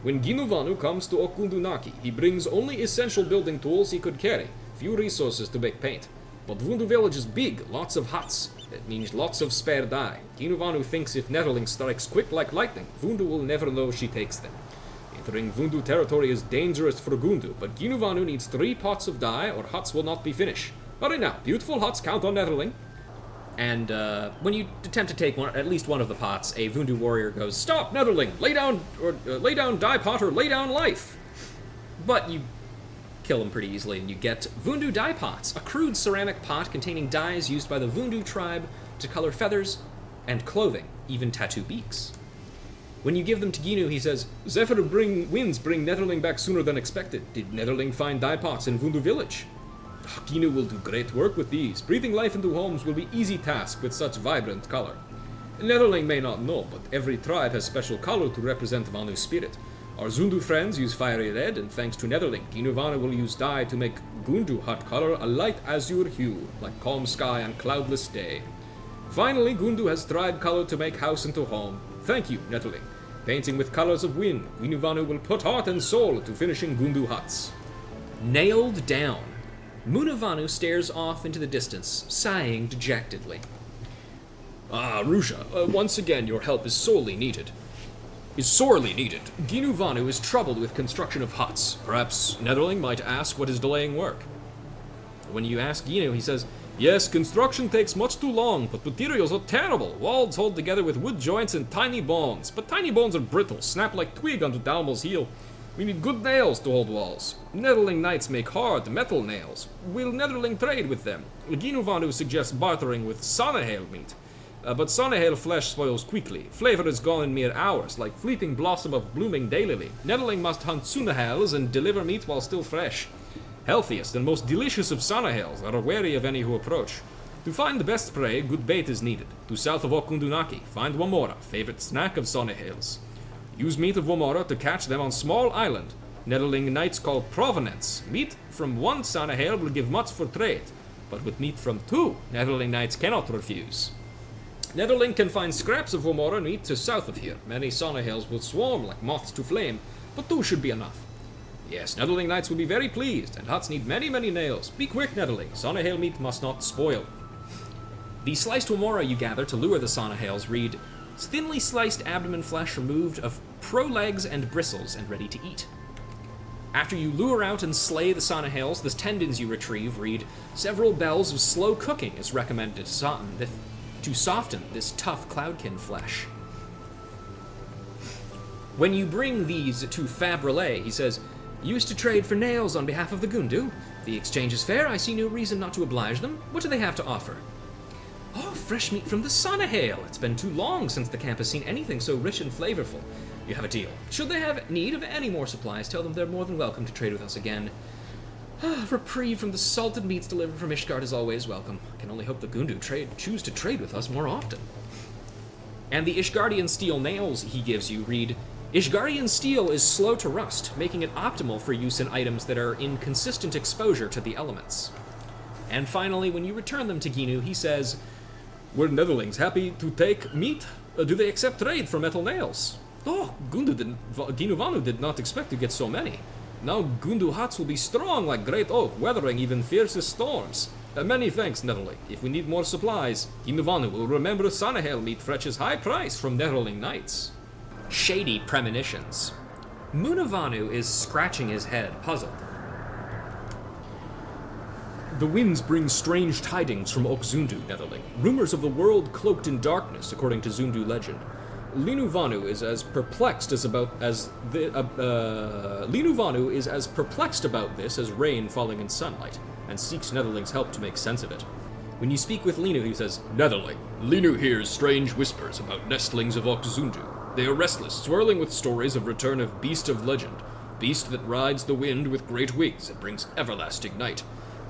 When Ginu Vanu comes to Okundunaki, he brings only essential building tools he could carry, few resources to make paint. But Vundu village is big, lots of huts. It means lots of spare dye. Ginu Vanu thinks if Netherling strikes quick like lightning, Vundu will never know she takes them. Entering Vundu territory is dangerous for Gundu, but Ginu Vanu needs 3 pots of dye or huts will not be finished. Hurry now, beautiful huts count on Netherling. And when you attempt to take at least one of the pots, a Vundu warrior goes, Stop, Netherling! Lay down dye pot or lay down life! But you kill him pretty easily, and you get Vundu dye pots, a crude ceramic pot containing dyes used by the Vundu tribe to color feathers and clothing, even tattoo beaks. When you give them to Ginu, he says, Zephyr winds bring Netherling back sooner than expected. Did Netherling find dye pots in Vundu village? Ginu will do great work with these. Breathing life into homes will be easy task with such vibrant color. Netherling may not know, but every tribe has special color to represent Vanu's spirit. Our Zundu friends use fiery red, and thanks to Netherling, Ginu Vanu will use dye to make Gundu hut color a light azure hue, like calm sky on cloudless day. Finally, Gundu has tribe color to make house into home. Thank you, Netherling. Painting with colors of wind, Ginu Vanu will put heart and soul to finishing Gundu huts. Nailed down. Munavanu stares off into the distance, sighing dejectedly. Ah, Rusha, once again your help is sorely needed. Ginu Vanu is troubled with construction of huts. Perhaps Netherling might ask what is delaying work. When you ask Ginu, he says, Yes, construction takes much too long, but materials are terrible. Walls hold together with wood joints and tiny bones. But tiny bones are brittle, snap like twig under Dalmel's heel. We need good nails to hold walls. Netherling knights make hard metal nails. Will Netherling trade with them? Ginu Vanu suggests bartering with Sanahale meat. But Sanahale flesh spoils quickly. Flavor is gone in mere hours, like fleeting blossom of blooming daylily. Netherling must hunt Sunahales and deliver meat while still fresh. Healthiest and most delicious of Sanahales are wary of any who approach. To find the best prey, good bait is needed. To south of Okundunaki, find Wamora, favorite snack of Sanahales. Use meat of Wamora to catch them on small island. Netherling knights call provenance. Meat from 1 Sanahale will give much for trade, but with meat from 2, Netherling knights cannot refuse. Netherling can find scraps of Wamora meat to south of here. Many Sanahales will swarm like moths to flame, but 2 should be enough. Yes, Netherling knights will be very pleased, and huts need many, many nails. Be quick, Netherling. Sanahale meat must not spoil. The sliced Wamora you gather to lure the Sanahales read, thinly sliced abdomen flesh removed of prolegs and bristles and ready to eat. After you lure out and slay the Sanahales, the tendons you retrieve read, several bells of slow cooking is recommended to soften this tough cloudkin flesh. When you bring these to Fabrelay, he says, Used to trade for nails on behalf of the Gundu. The exchange is fair, I see no reason not to oblige them. What do they have to offer? Oh, fresh meat from the Sanahale. It's been too long since the camp has seen anything so rich and flavorful. You have a deal. Should they have need of any more supplies, tell them they're more than welcome to trade with us again. Reprieve from the salted meats delivered from Ishgard is always welcome. I can only hope the Gundu choose to trade with us more often. And the Ishgardian steel nails he gives you read, Ishgardian steel is slow to rust, making it optimal for use in items that are in consistent exposure to the elements. And finally, when you return them to Ginu, he says, were Netherlings happy to take meat? Do they accept trade for metal nails? Oh, Ginu Vanu did not expect to get so many. Now Gundu huts will be strong like great oak, weathering even fiercest storms. Many thanks, Netherling. If we need more supplies, Ginu Vanu will remember Sanahel meat fetches high price from Netherling knights. Shady premonitions. Munavanu is scratching his head, puzzled. The winds bring strange tidings from Okzundu, Netherling. Rumors of the world cloaked in darkness, according to Zundu legend. Linu Vanu is as perplexed about this as rain falling in sunlight, and seeks Netherling's help to make sense of it. When you speak with Linu, he says, Netherling, Linu hears strange whispers about nestlings of Okzundu. They are restless, swirling with stories of return of beast of legend, beast that rides the wind with great wings and brings everlasting night.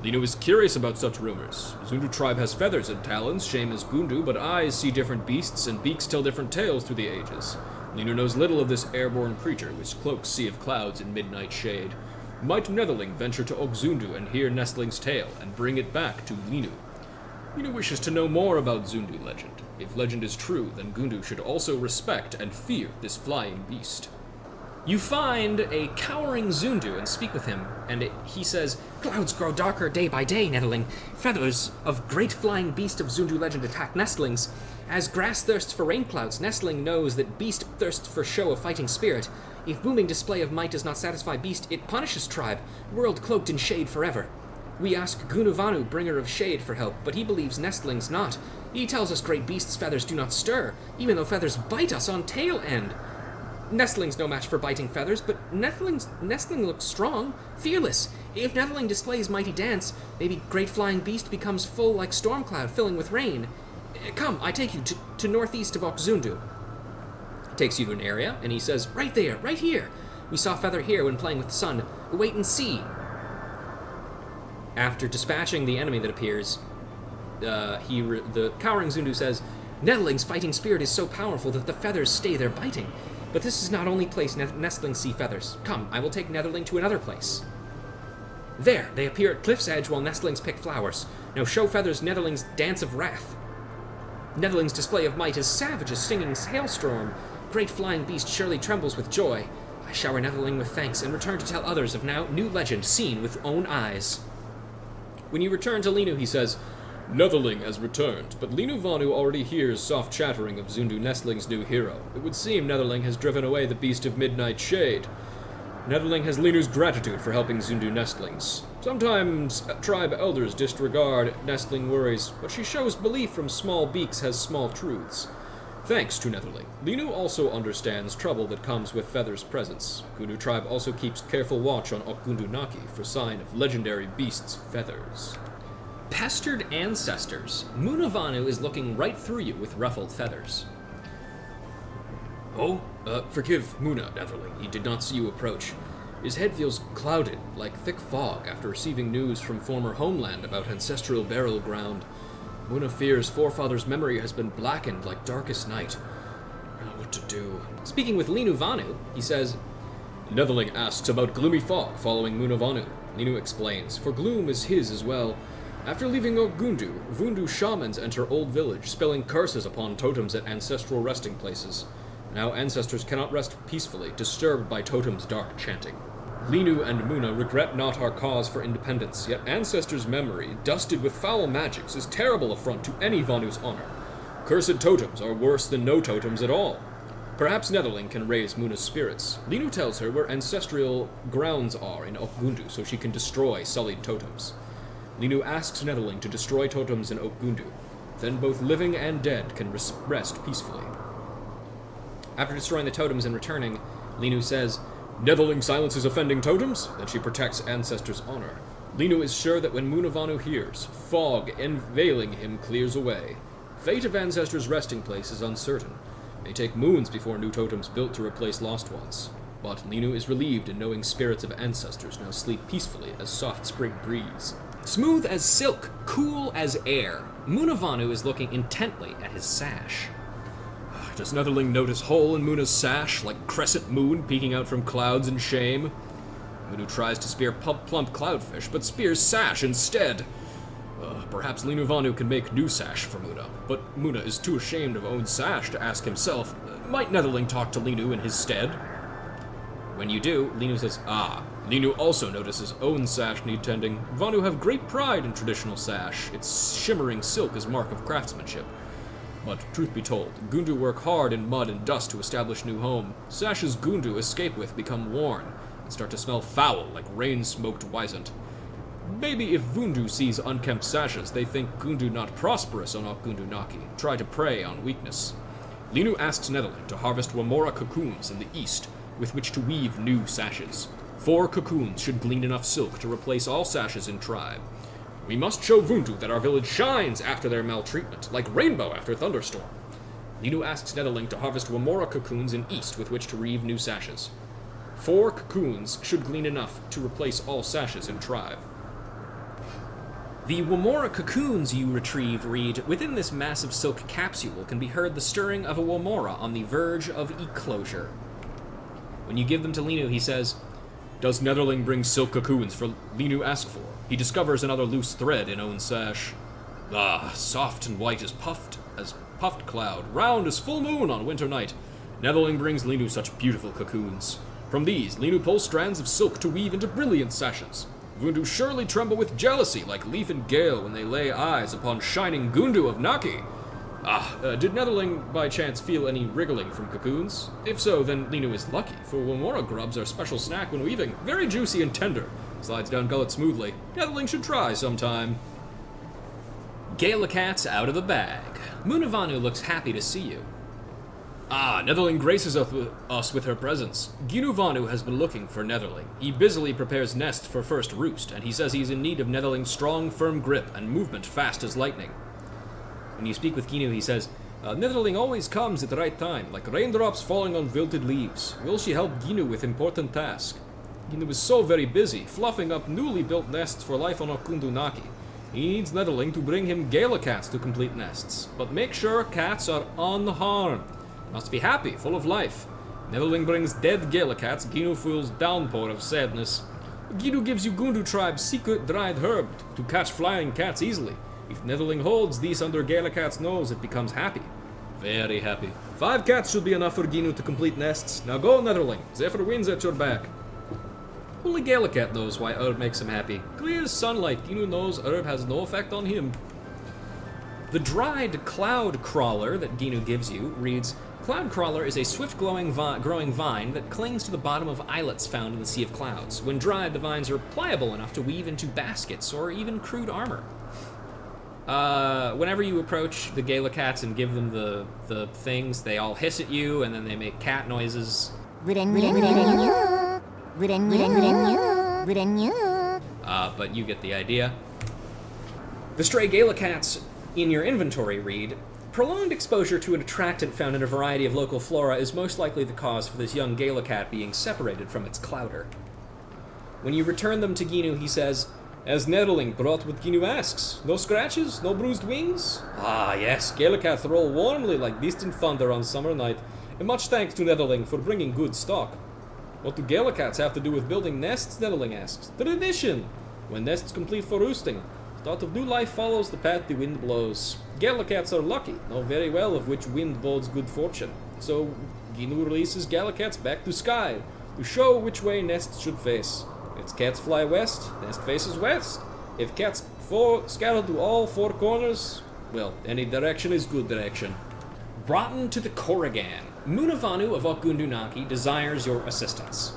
Linu is curious about such rumors. Zundu tribe has feathers and talons, same as Gundu, but eyes see different beasts and beaks tell different tales through the ages. Linu knows little of this airborne creature which cloaks sea of clouds in midnight shade. Might Netherling venture to Okzundu and hear Nestling's tale and bring it back to Linu? Linu wishes to know more about Zundu legend. If legend is true, then Gundu should also respect and fear this flying beast. You find a cowering Zundu and speak with him, and he says, Clouds grow darker day by day, Netherling. Feathers of great flying beast of Zundu legend attack nestlings. As grass thirsts for rain clouds, nestling knows that beast thirsts for show of fighting spirit. If booming display of might does not satisfy beast, it punishes tribe, world cloaked in shade forever. We ask Gunuvanu, bringer of shade, for help, but he believes nestlings not. He tells us great beast's feathers do not stir, even though feathers bite us on tail end. Nestling's no match for biting feathers, but Nestling looks strong, fearless. If Netherling displays mighty dance, maybe great flying beast becomes full like storm cloud filling with rain. Come, I take you to northeast of Okzundu. Takes you to an area, and he says, right there, right here. We saw feather here when playing with the sun. Wait and see. After dispatching the enemy that appears, the cowering Zundu says, Netherling's fighting spirit is so powerful that the feathers stay there biting. But this is not only place nestlings see feathers. Come, I will take Netherling to another place. There, they appear at cliff's edge while nestlings pick flowers. Now show feathers Netherling's dance of wrath. Netherling's display of might is savage as stinging hailstorm. Great flying beast surely trembles with joy. I shower Netherling with thanks and return to tell others of now new legend seen with own eyes. When you return to Linu, he says, Netherling has returned, but Linu Vanu already hears soft chattering of Zundu Nestling's new hero. It would seem Netherling has driven away the beast of midnight shade. Netherling has Linu's gratitude for helping Zundu Nestlings. Sometimes tribe elders disregard Nestling worries, but she shows belief from small beaks has small truths. Thanks to Netherling, Linu also understands trouble that comes with Feather's presence. Gundu tribe also keeps careful watch on Okgundu Naki for sign of legendary beast's feathers. Pestered ancestors. Munavanu is looking right through you with ruffled feathers. Forgive Muna, Netherling. He did not see you approach. His head feels clouded, like thick fog, after receiving news from former homeland about ancestral burial ground. Muna fears forefathers' memory has been blackened like darkest night. What to do? Speaking with Linu Vanu, he says, Netherling asks about gloomy fog following Munavanu. Linu explains, for gloom is his as well. After leaving Okgundu, Vundu shamans enter Old Village, spelling curses upon totems at ancestral resting places. Now ancestors cannot rest peacefully, disturbed by totems' dark chanting. Linu and Muna regret not our cause for independence, yet ancestors' memory, dusted with foul magics, is terrible affront to any Vanu's honor. Cursed totems are worse than no totems at all. Perhaps Netherling can raise Muna's spirits. Linu tells her where ancestral grounds are in Okgundu so she can destroy sullied totems. Linu asks Netherling to destroy totems in Okgundu. Then both living and dead can rest peacefully. After destroying the totems and returning, Linu says, Netherling silences offending totems, then she protects ancestors' honor. Linu is sure that when Munavanu hears, fog enveiling him clears away. Fate of ancestors' resting place is uncertain. May take moons before new totems built to replace lost ones. But Linu is relieved in knowing spirits of ancestors now sleep peacefully as soft spring breeze. Smooth as silk, cool as air, Munavanu is looking intently at his sash. Does Netherling notice hole in Muna's sash, like crescent moon peeking out from clouds in shame? Munu tries to spear plump cloudfish, but spears sash instead. Perhaps Linuvanu can make new sash for Muna, but Muna is too ashamed of own sash to ask himself, might Netherling talk to Linu in his stead? When you do, Linu says, Linu also notices own sash need tending. Vanu have great pride in traditional sash. Its shimmering silk is mark of craftsmanship. But, truth be told, Gundu work hard in mud and dust to establish new home. Sashes Gundu escape with become worn, and start to smell foul like rain-smoked Wyzant. Maybe if Vundu sees unkempt sashes, they think Gundu not prosperous on Gundu Naki, try to prey on weakness. Linu asks Netherling to harvest Wamora cocoons in the east, with which to weave new sashes. 4 cocoons should glean enough silk to replace all sashes in tribe. We must show Vundu that our village shines after their maltreatment, like rainbow after thunderstorm. Linu asks Netherling to harvest Wamora cocoons in east with which to weave new sashes. 4 cocoons should glean enough to replace all sashes in tribe. The Wamora cocoons you retrieve read, within this massive silk capsule can be heard the stirring of a Wamora on the verge of eclosure. When you give them to Linu, he says, Does Netherling bring silk cocoons for Linu ask for? He discovers another loose thread in own sash. Soft and white as puffed cloud, round as full moon on winter night. Netherling brings Linu such beautiful cocoons. From these, Linu pulls strands of silk to weave into brilliant sashes. Vundu surely tremble with jealousy like leaf and gale when they lay eyes upon shining Gundu of Naki. Did Netherling by chance feel any wriggling from cocoons? If so, then Linu is lucky, for Wamora grubs are special snack when weaving. Very juicy and tender. Slides down gullet smoothly. Netherling should try sometime. Galacat's out of the bag. Munavanu looks happy to see you. Netherling graces us with her presence. Ginuvanu has been looking for Netherling. He busily prepares nest for first roost, and he says he's in need of Netherling's strong, firm grip and movement fast as lightning. When you speak with Ginu, he says, Netherling always comes at the right time, like raindrops falling on wilted leaves. Will she help Ginu with important task? Ginu is so very busy, fluffing up newly built nests for life on Okundunaki. He needs Netherling to bring him Galacats to complete nests, but make sure cats are unharmed. Must be happy, full of life. Netherling brings dead Galacats, Ginu feels downpour of sadness. Ginu gives you Gundu tribe's secret dried herb to catch flying cats easily. If Netherling holds these under Galacat's nose, it becomes happy. Very happy. 5 cats should be enough for Ginu to complete nests. Now go, Netherling. Zephyr winds at your back. Only Galacat knows why herb makes him happy. Clear as sunlight, Ginu knows herb has no effect on him. The dried cloud crawler that Ginu gives you reads, Cloud crawler is a swift-growing vine that clings to the bottom of islets found in the Sea of Clouds. When dried, the vines are pliable enough to weave into baskets or even crude armor. Whenever you approach the Galacats and give them the things, they all hiss at you, and then they make cat noises. But you get the idea. The stray Galacats in your inventory read, Prolonged exposure to an attractant found in a variety of local flora is most likely the cause for this young Galacat being separated from its clouder. When you return them to Ginu, he says, As Netherling brought what Ginu asks. No scratches? No bruised wings? Yes, Galacats roll warmly like distant thunder on summer night, and much thanks to Netherling for bringing good stock. What do Galacats have to do with building nests, Netherling asks. Tradition! When nests complete for roosting, start of new life follows the path the wind blows. Galacats are lucky, know very well of which wind bodes good fortune. So, Ginu releases Galacats back to sky, to show which way nests should face. If cats fly west, nest faces west. If cats scatter to all 4 corners, well, any direction is good direction. Broughton to the Corrigan. Munavanu of Okundunaki desires your assistance.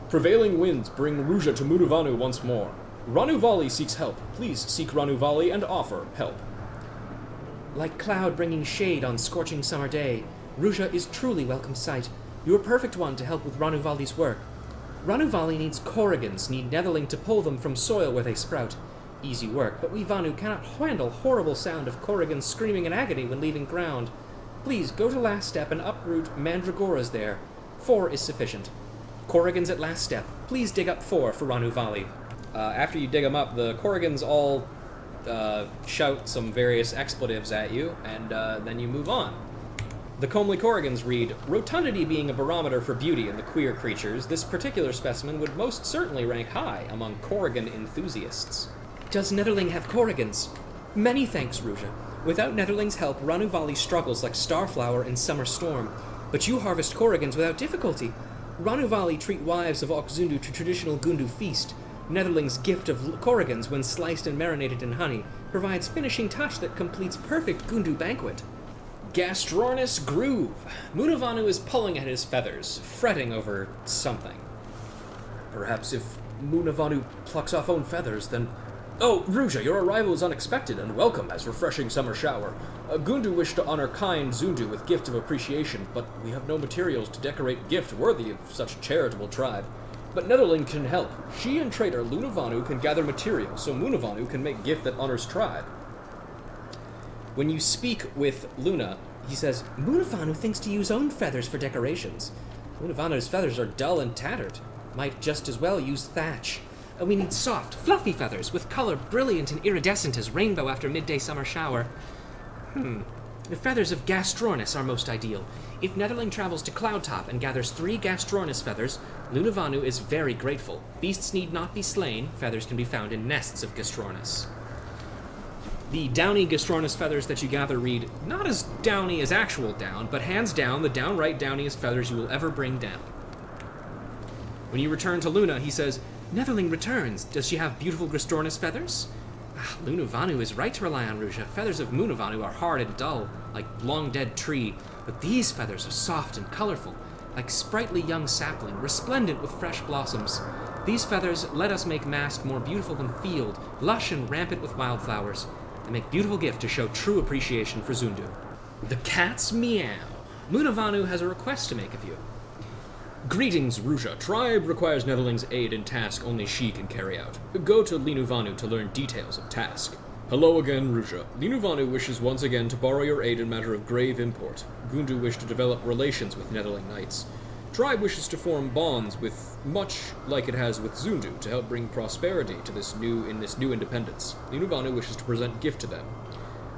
Prevailing winds bring Ruja to Munavanu once more. Ranuvali seeks help. Please seek Ranuvali and offer help. Like cloud bringing shade on scorching summer day, Ruja is truly welcome sight. You are perfect one to help with Ranuvali's work. Ranuvali needs Corrigans, need Netherling to pull them from soil where they sprout. Easy work, but we Vanu cannot handle horrible sound of Corrigans screaming in agony when leaving ground. Please, go to last step and uproot mandragoras there. 4 is sufficient. Korrigans at last step. Please dig up 4 for Ranu Vali. After you dig them up, the Korrigans all shout some various expletives at you, and then you move on. The comely Korrigans read, "Rotundity being a barometer for beauty in the queer creatures, this particular specimen would most certainly rank high among Korrigan enthusiasts." Does Netherling have Korrigans? Many thanks, Ruja. Without Netherling's help, Ranu Vali struggles like starflower in summer storm. But you harvest Korrigans without difficulty. Ranu Vali treat wives of Okzundu to traditional Gundu feast. Netherling's gift of Korrigans, when sliced and marinated in honey, provides finishing touch that completes perfect Gundu banquet. Gastrornis Groove. Munavanu is pulling at his feathers, fretting over something. Perhaps if Munavanu plucks off own feathers, then... Oh, Ruja, your arrival is unexpected and welcome as refreshing summer shower. Gundu wish to honor kind Zundu with gift of appreciation, but we have no materials to decorate gift worthy of such a charitable tribe. But Netherling can help. She and trader Lunavanu can gather material, so Munavanu can make gift that honors tribe. When you speak with Luna, he says, Munavanu thinks to use own feathers for decorations. Munavanu's feathers are dull and tattered. Might just as well use thatch. We need soft, fluffy feathers with color brilliant and iridescent as rainbow after midday summer shower. The feathers of Gastrornis are most ideal. If Netherling travels to Cloudtop and gathers 3 Gastrornis feathers, Lunavanu is very grateful. Beasts need not be slain. Feathers can be found in nests of Gastrornis. The downy Gastrornis feathers that you gather read, not as downy as actual down, but hands down the downright downiest feathers you will ever bring down. When you return to Luna, he says, Netherling returns. Does she have beautiful Gastrornis feathers? Lunavanu is right to rely on Ruja. Feathers of Munavanu are hard and dull, like long-dead tree, but these feathers are soft and colorful, like sprightly young sapling, resplendent with fresh blossoms. These feathers let us make mast more beautiful than field, lush and rampant with wildflowers. They make beautiful gift to show true appreciation for Zundu. The cat's meow. Munavanu has a request to make of you. Greetings, Ruja. Tribe requires Netherling's aid in task only she can carry out. Go to Linuvanu to learn details of task. Hello again, Ruja. Linuvanu wishes once again to borrow your aid in matter of grave import. Gundu wish to develop relations with Netherling knights. Tribe wishes to form bonds with, much like it has with Zundu, to help bring prosperity to this new independence. Linuvanu wishes to present gift to them.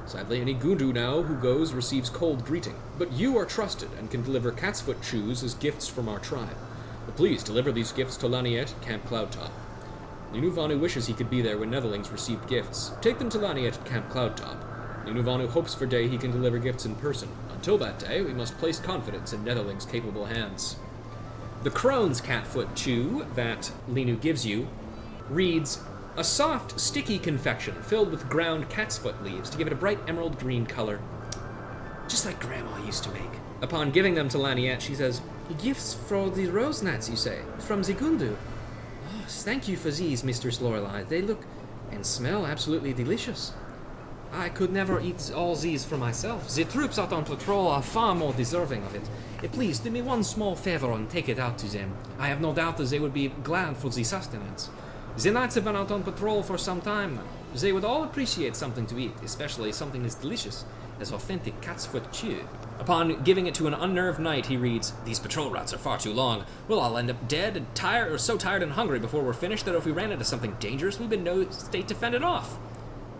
Sadly, any Gundu now who goes receives cold greeting, but you are trusted and can deliver cat's foot shoes as gifts from our tribe. But please deliver these gifts to Laniet, Camp Cloudtop. Linuvanu wishes he could be there when Netherlings received gifts. Take them to Laniet, Camp Cloudtop. Linuvanu hopes for day he can deliver gifts in person. Until that day, we must place confidence in Netherlings' capable hands. The Crone's catfoot chew that Linu gives you reads, a soft, sticky confection filled with ground cat's foot leaves to give it a bright emerald green color. Just like Grandma used to make. Upon giving them to Laniet, she says, gifts for the rose nuts, you say? From Zigundu. Oh, thank you for these, Mistress Lorelei. They look and smell absolutely delicious. I could never eat all these for myself. The troops out on patrol are far more deserving of it. Please, do me one small favor and take it out to them. I have no doubt that they would be glad for the sustenance. The knights have been out on patrol for some time now. They would all appreciate something to eat, especially something as delicious as authentic cat's foot chew. Upon giving it to an unnerved knight, he reads, these patrol routes are far too long. We'll all end up dead and tired, or so tired and hungry before we're finished that if we ran into something dangerous, we'd be in no state to fend it off.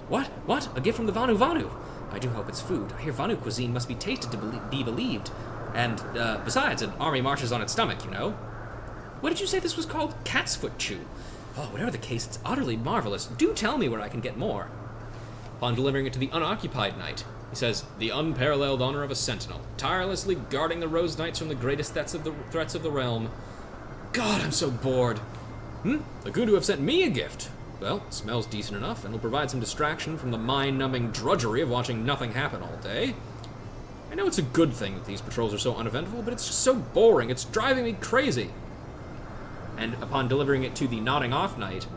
What? A gift from the Vanu? I do hope it's food. I hear Vanu cuisine must be tasted to be believed. And, besides, an army marches on its stomach, you know. What did you say this was called? Cat's foot chew. Oh, whatever the case, it's utterly marvelous. Do tell me where I can get more. Upon delivering it to the unoccupied knight, he says, the unparalleled honor of a sentinel, tirelessly guarding the rose knights from the greatest threats of the realm. God, I'm so bored. The Gundu have sent me a gift. Well, it smells decent enough, and will provide some distraction from the mind-numbing drudgery of watching nothing happen all day. I know it's a good thing that these patrols are so uneventful, but it's just so boring. It's driving me crazy. And upon delivering it to the nodding off knight,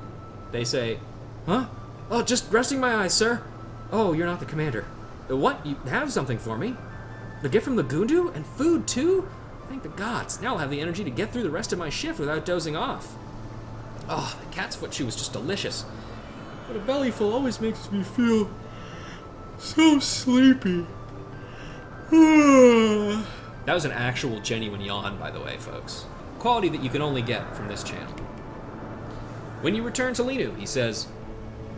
they say, huh? Oh, just resting my eyes, sir. Oh, you're not the commander. What? You have something for me? The gift from the Gundu? And food, too? Thank the gods. Now I'll have the energy to get through the rest of my shift without dozing off. Oh, the cat's foot chew was just delicious. But a bellyful always makes me feel so sleepy. That was an actual genuine yawn, by the way, folks. Quality that you can only get from this channel. When you return to Linu, he says,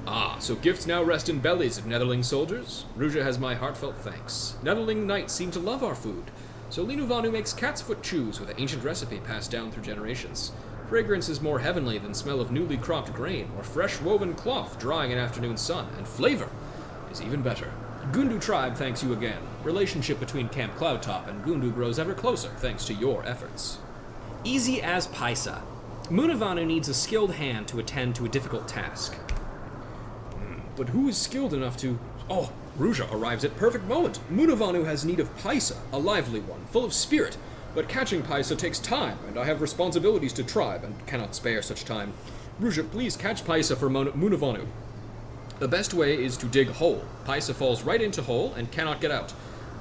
"Ah, so gifts now rest in bellies of Netherling soldiers? Ruja has my heartfelt thanks. Netherling knights seem to love our food, so Linu Vanu makes cat's foot chews with an ancient recipe passed down through generations. Fragrance is more heavenly than smell of newly cropped grain or fresh woven cloth drying in afternoon sun, and flavor is even better. Gundu tribe thanks you again. Relationship between Camp Cloudtop and Gundu grows ever closer thanks to your efforts." Easy as Paisa. Munavanu needs a skilled hand to attend to a difficult task. But who is skilled enough to... Oh, Ruja arrives at perfect moment. Munavanu has need of Paisa, a lively one, full of spirit. But catching Paisa takes time, and I have responsibilities to tribe, and cannot spare such time. Ruja, please catch Paisa for Munavanu. The best way is to dig hole. Paisa falls right into hole and cannot get out.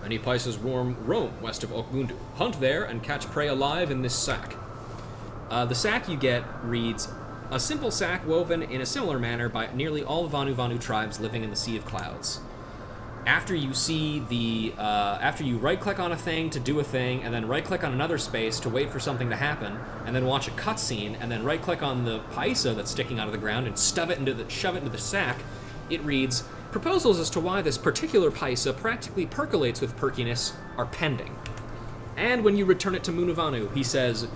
Many Paisas roam west of Okgundu. Hunt there and catch prey alive in this sack. The sack you get reads, "A simple sack woven in a similar manner by nearly all Vanu tribes living in the Sea of Clouds." After you see after you right-click on a thing to do a thing, and then right-click on another space to wait for something to happen, and then watch a cutscene, and then right-click on the Paisa that's sticking out of the ground and shove it into the sack, it reads, "Proposals as to why this particular Paisa practically percolates with perkiness are pending." And when you return it to Munavanu, he says,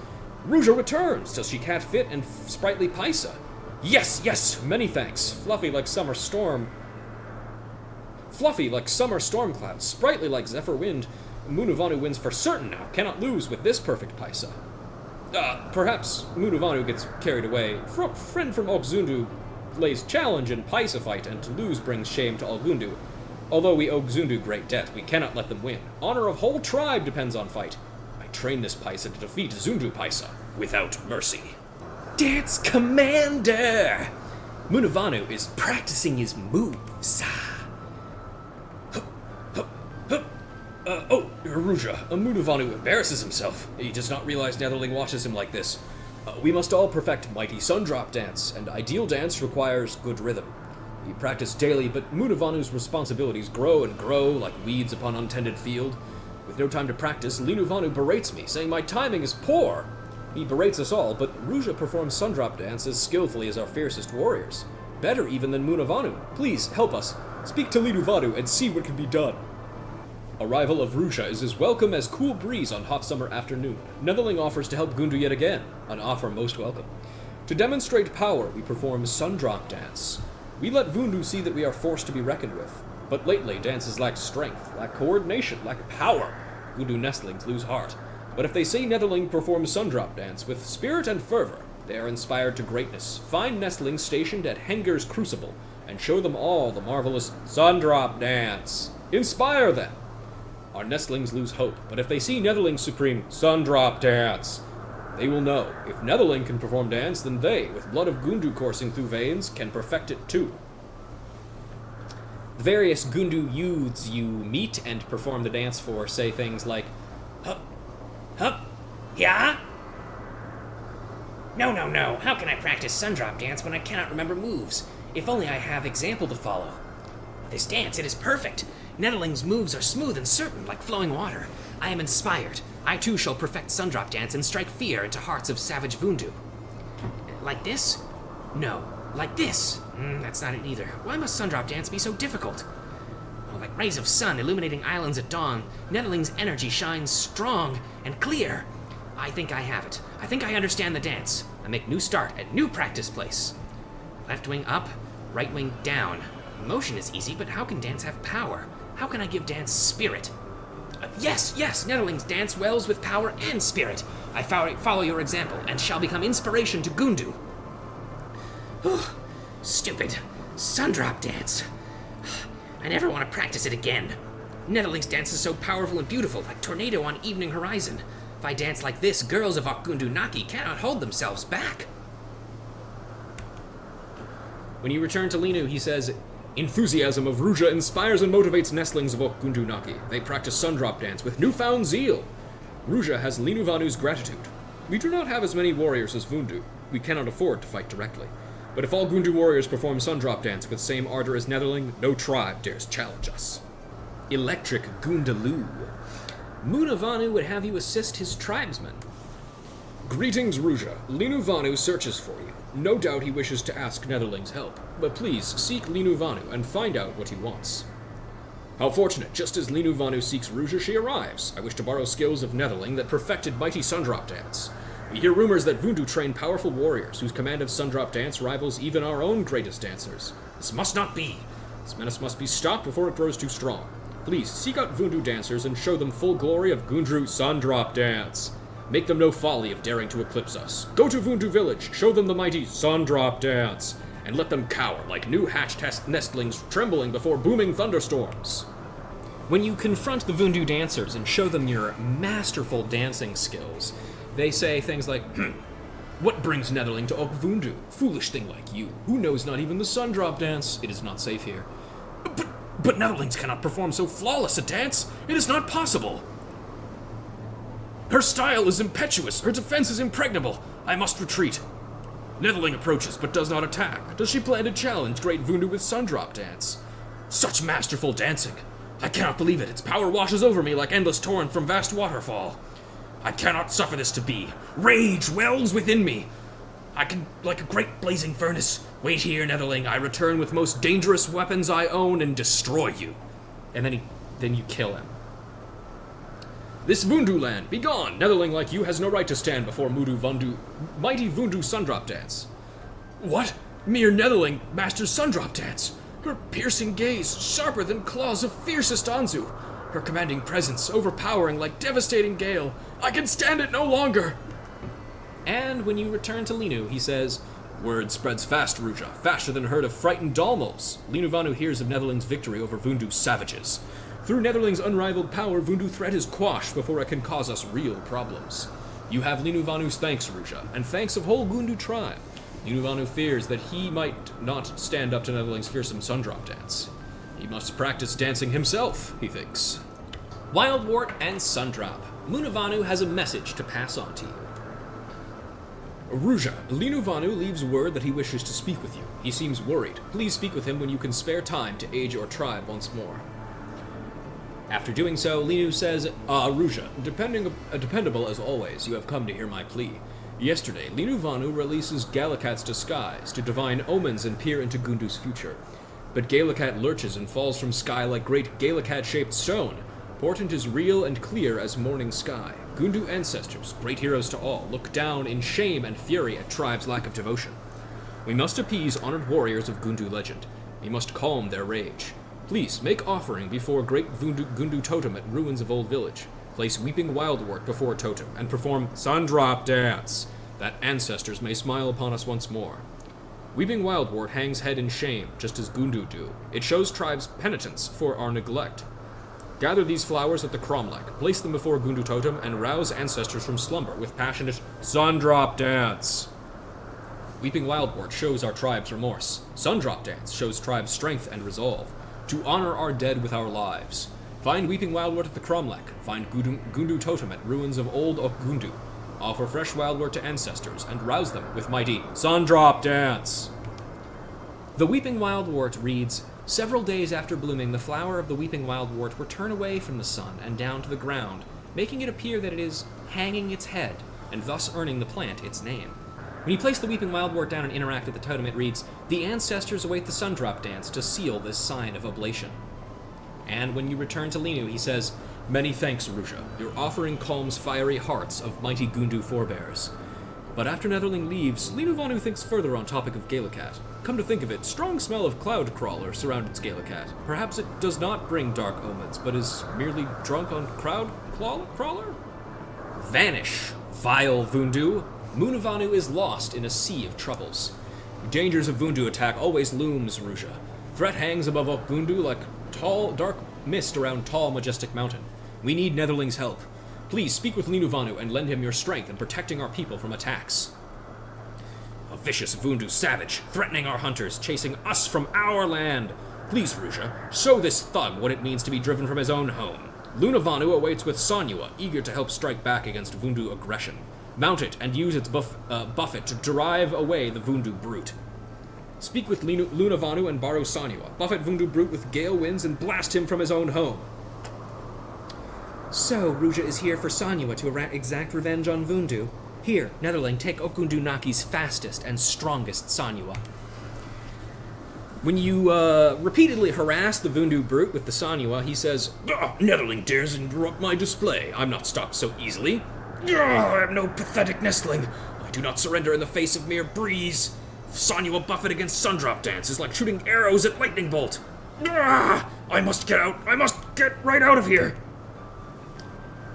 "Ruja returns. Does she cat fit and sprightly Paisa?" "Yes, yes, many thanks. Fluffy like summer storm clouds, sprightly like zephyr wind. Munavanu wins for certain now, cannot lose with this perfect Paisa." Perhaps Munavanu gets carried away. Friend from Okzundu lays challenge in Paisa fight, and to lose brings shame to Algundu. Although we owe Zundu great debt, we cannot let them win. Honor of whole tribe depends on fight. I train this Paisa to defeat Zundu Paisa without mercy. Dance Commander! Munavanu is practicing his moves. Ruja, Munavanu embarrasses himself. He does not realize Netherling watches him like this. We must all perfect mighty Sundrop dance, and ideal dance requires good rhythm. We practice daily, but Munavanu's responsibilities grow and grow like weeds upon untended field. With no time to practice, Linuvanu berates me, saying my timing is poor. He berates us all, but Ruja performs Sundrop dance as skillfully as our fiercest warriors. Better even than Munavanu. Please, help us. Speak to Linuvanu and see what can be done. Arrival of Ruja is as welcome as cool breeze on hot summer afternoon. Netherling offers to help Gundu yet again, an offer most welcome. To demonstrate power, we perform Sundrop dance. We let Vundu see that we are forced to be reckoned with. But lately, dances lack strength, lack coordination, lack power. Gundu nestlings lose heart. But if they see Netherling perform Sundrop dance with spirit and fervor, they are inspired to greatness. Find nestlings stationed at Henger's Crucible, and show them all the marvelous Sundrop dance. Inspire them. Our nestlings lose hope, but if they see Netherling's supreme Sundrop dance, they will know if Netherling can perform dance, then they, with blood of Gundu coursing through veins, can perfect it too. The various Gundu youths you meet and perform the dance for say things like, "Hup, hup, yeah? No, how can I practice Sundrop dance when I cannot remember moves? If only I have example to follow. This dance, it is perfect. Netherling's moves are smooth and certain, like flowing water. I am inspired. I too shall perfect Sundrop dance and strike fear into hearts of savage Vundu. Like this? No. Like this? That's not it either. Why must Sundrop dance be so difficult? Oh, like rays of sun illuminating islands at dawn, Netherling's energy shines strong and clear. I think I have it. I think I understand the dance. I make new start at new practice place. Left wing up, right wing down. Motion is easy, but how can dance have power? How can I give dance spirit? Yes, Netherling's dance wells with power and spirit. I follow your example, and shall become inspiration to Gundu. Stupid. Sundrop dance. I never want to practice it again. Netherling's dance is so powerful and beautiful, like tornado on evening horizon. If I dance like this, girls of Okgundu Naki cannot hold themselves back. When you return to Linu, he says, enthusiasm of Ruja inspires and motivates nestlings of Okgundu Naki. They practice Sundrop dance with newfound zeal. Ruja has Linuvanu's gratitude. We do not have as many warriors as Vundu. We cannot afford to fight directly. But if all Gundu warriors perform Sundrop dance with same ardor as Netherling, no tribe dares challenge us. Electric Gundaloo. Muna Vanu would have you assist his tribesmen. Greetings, Ruja. Linu Vanu searches for you. No doubt he wishes to ask Netherling's help, but please seek Linu Vanu and find out what he wants. How fortunate, just as Linu Vanu seeks Ruja, she arrives. I wish to borrow skills of Netherling that perfected mighty Sundrop Dance. We hear rumors that Vundu train powerful warriors whose command of Sundrop Dance rivals even our own greatest dancers. This must not be. This menace must be stopped before it grows too strong. Please, seek out Vundu dancers and show them full glory of Gundru Sundrop Dance. Make them no folly of daring to eclipse us. Go to Vundu village, show them the mighty Sundrop Dance, and let them cower like new hatched nestlings trembling before booming thunderstorms. When you confront the Vundu dancers and show them your masterful dancing skills, they say things like, What brings Netherling to Ok Vundu? Foolish thing like you. Who knows not even the Sundrop Dance? It is not safe here. But Netherlings cannot perform so flawless a dance. It is not possible. Her style is impetuous. Her defense is impregnable. I must retreat. Netherling approaches but does not attack. Does she plan to challenge Great Vundu with Sundrop Dance? Such masterful dancing. I cannot believe it. Its power washes over me like endless torrent from vast waterfall. I cannot suffer this to be. Rage wells within me. I can, like a great blazing furnace, wait here, Netherling. I return with most dangerous weapons I own and destroy you. And then you kill him. This Vundu land, be gone! Netherling like you has no right to stand before mighty Vundu Sundrop Dance. What? Mere Netherling masters Sundrop Dance. Her piercing gaze, sharper than claws of fiercest Anzu. Her commanding presence, overpowering like devastating gale. I can stand it no longer! And when you return to Linu, he says, Word spreads fast, Ruja, faster than a herd of frightened Dalmos. Linu Vanu hears of Netherling's victory over Vundu's savages. Through Netherling's unrivaled power, Vundu threat is quashed before it can cause us real problems. You have Linu Vanu's thanks, Ruja, and thanks of whole Gundu tribe. Linu Vanu fears that he might not stand up to Netherling's fearsome Sundrop Dance. He must practice dancing himself, he thinks. Wildwort and Sundrop. Muna Vanu has a message to pass on to you. Ruja, Linu Vanu leaves word that he wishes to speak with you. He seems worried. Please speak with him when you can spare time to aid your tribe once more. After doing so, Linu says, Ruja, dependable as always, you have come to hear my plea. Yesterday, Linu Vanu releases Galakat's disguise to divine omens and peer into Gundu's future. But Galakat lurches and falls from sky like great Galakat-shaped stone. Portent is real and clear as morning sky. Gundu ancestors, great heroes to all, look down in shame and fury at tribe's lack of devotion. We must appease honored warriors of Gundu legend. We must calm their rage. Please, make offering before great Gundu totem at ruins of old village. Place weeping wildwort before totem, and perform Sundrop Dance, that ancestors may smile upon us once more. Weeping wildwort hangs head in shame, just as Gundu do. It shows tribes penitence for our neglect. Gather these flowers at the cromlech, place them before Gundu totem, and rouse ancestors from slumber with passionate Sundrop Dance. Weeping wildwort shows our tribe's remorse. Sundrop Dance shows tribe's strength and resolve. To honor our dead with our lives. Find Weeping Wildwort at the cromlech. Find Gundu totem at ruins of old Ok Gundu. Offer fresh wildwort to ancestors, and rouse them with mighty Sundrop Dance. The Weeping Wildwort reads, Several days after blooming, the flower of the Weeping Wildwort will turn away from the sun and down to the ground, making it appear that it is hanging its head, and thus earning the plant its name. When you place the Weeping Wildwort down and interact with the totem, it reads, The ancestors await the Sundrop Dance to seal this sign of oblation. And when you return to Linu, he says, Many thanks, Ruja. Your offering calms fiery hearts of mighty Gundu forebears. But after Netherling leaves, Linu Vanu thinks further on topic of Galakat. Come to think of it, strong smell of cloud crawler surrounds Galakat. Perhaps it does not bring dark omens, but is merely drunk on cloud crawler? Vanish, vile Vundu! Muna Vanu is lost in a sea of troubles. Dangers of Vundu attack always looms, Ruja. Threat hangs above Ok Gundu like tall, dark mist around tall, majestic mountain. We need Netherling's help. Please speak with Linu Vanu and lend him your strength in protecting our people from attacks. A vicious Vundu savage, threatening our hunters, chasing us from our land. Please, Ruja, show this thug what it means to be driven from his own home. Luna Vanu awaits with Sanyua, eager to help strike back against Vundu aggression. Mount it and use its buffet to drive away the Vundu brute. Speak with Luna Vanu and borrow Sanyua. Buffet Vundu brute with gale winds and blast him from his own home. So, Ruja is here for Sanyua to exact revenge on Vundu. Here, Netherling, take Okundunaki's fastest and strongest Sanyua. When you repeatedly harass the Vundu brute with the Sanyua, he says, Netherling dares interrupt my display. I'm not stopped so easily. I am no pathetic nestling. I do not surrender in the face of mere breeze. Sanyua buffet against Sundrop Dance is like shooting arrows at lightning bolt. I must get out. I must get right out of here.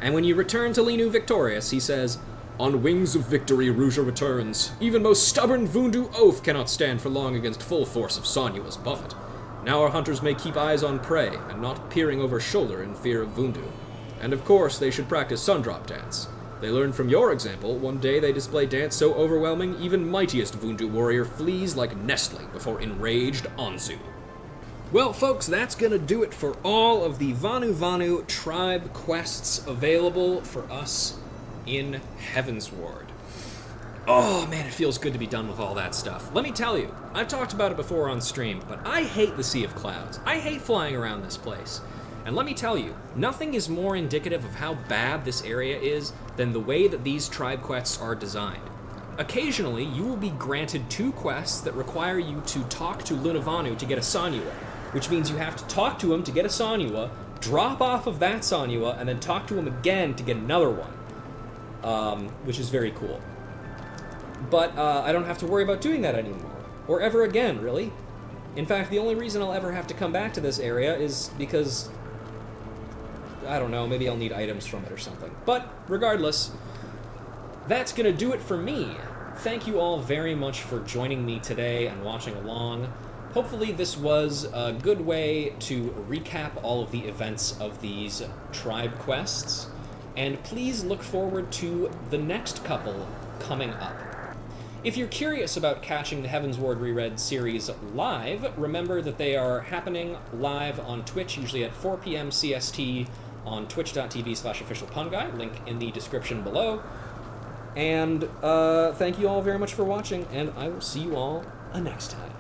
And when you return to Linu victorious, he says, On wings of victory, Ruja returns. Even most stubborn Vundu oaf cannot stand for long against full force of Sanyua's buffet. Now our hunters may keep eyes on prey, and not peering over shoulder in fear of Vundu. And of course, they should practice Sundrop Dance. They learned from your example. One day they display dance so overwhelming, even mightiest Vundu warrior flees like nestling before enraged Anzu. Well, folks, that's gonna do it for all of the Vanu tribe quests available for us in Heavensward. Oh man, it feels good to be done with all that stuff. Let me tell you, I've talked about it before on stream, but I hate the Sea of Clouds. I hate flying around this place. And let me tell you, nothing is more indicative of how bad this area is than the way that these tribe quests are designed. Occasionally, you will be granted 2 quests that require you to talk to Lunavanu to get a Sanyua, which means you have to talk to him to get a Sanyua, drop off of that Sanyua, and then talk to him again to get another one, which is very cool. But I don't have to worry about doing that anymore, or ever again, really. In fact, the only reason I'll ever have to come back to this area is because, I don't know, maybe I'll need items from it or something. But regardless, that's gonna do it for me. Thank you all very much for joining me today and watching along. Hopefully this was a good way to recap all of the events of these tribe quests, and please look forward to the next couple coming up. If you're curious about catching the Heavensward Reread series live, remember that they are happening live on Twitch, usually at 4 p.m. CST on twitch.tv/officialpunguy, link in the description below. And thank you all very much for watching, and I will see you all next time.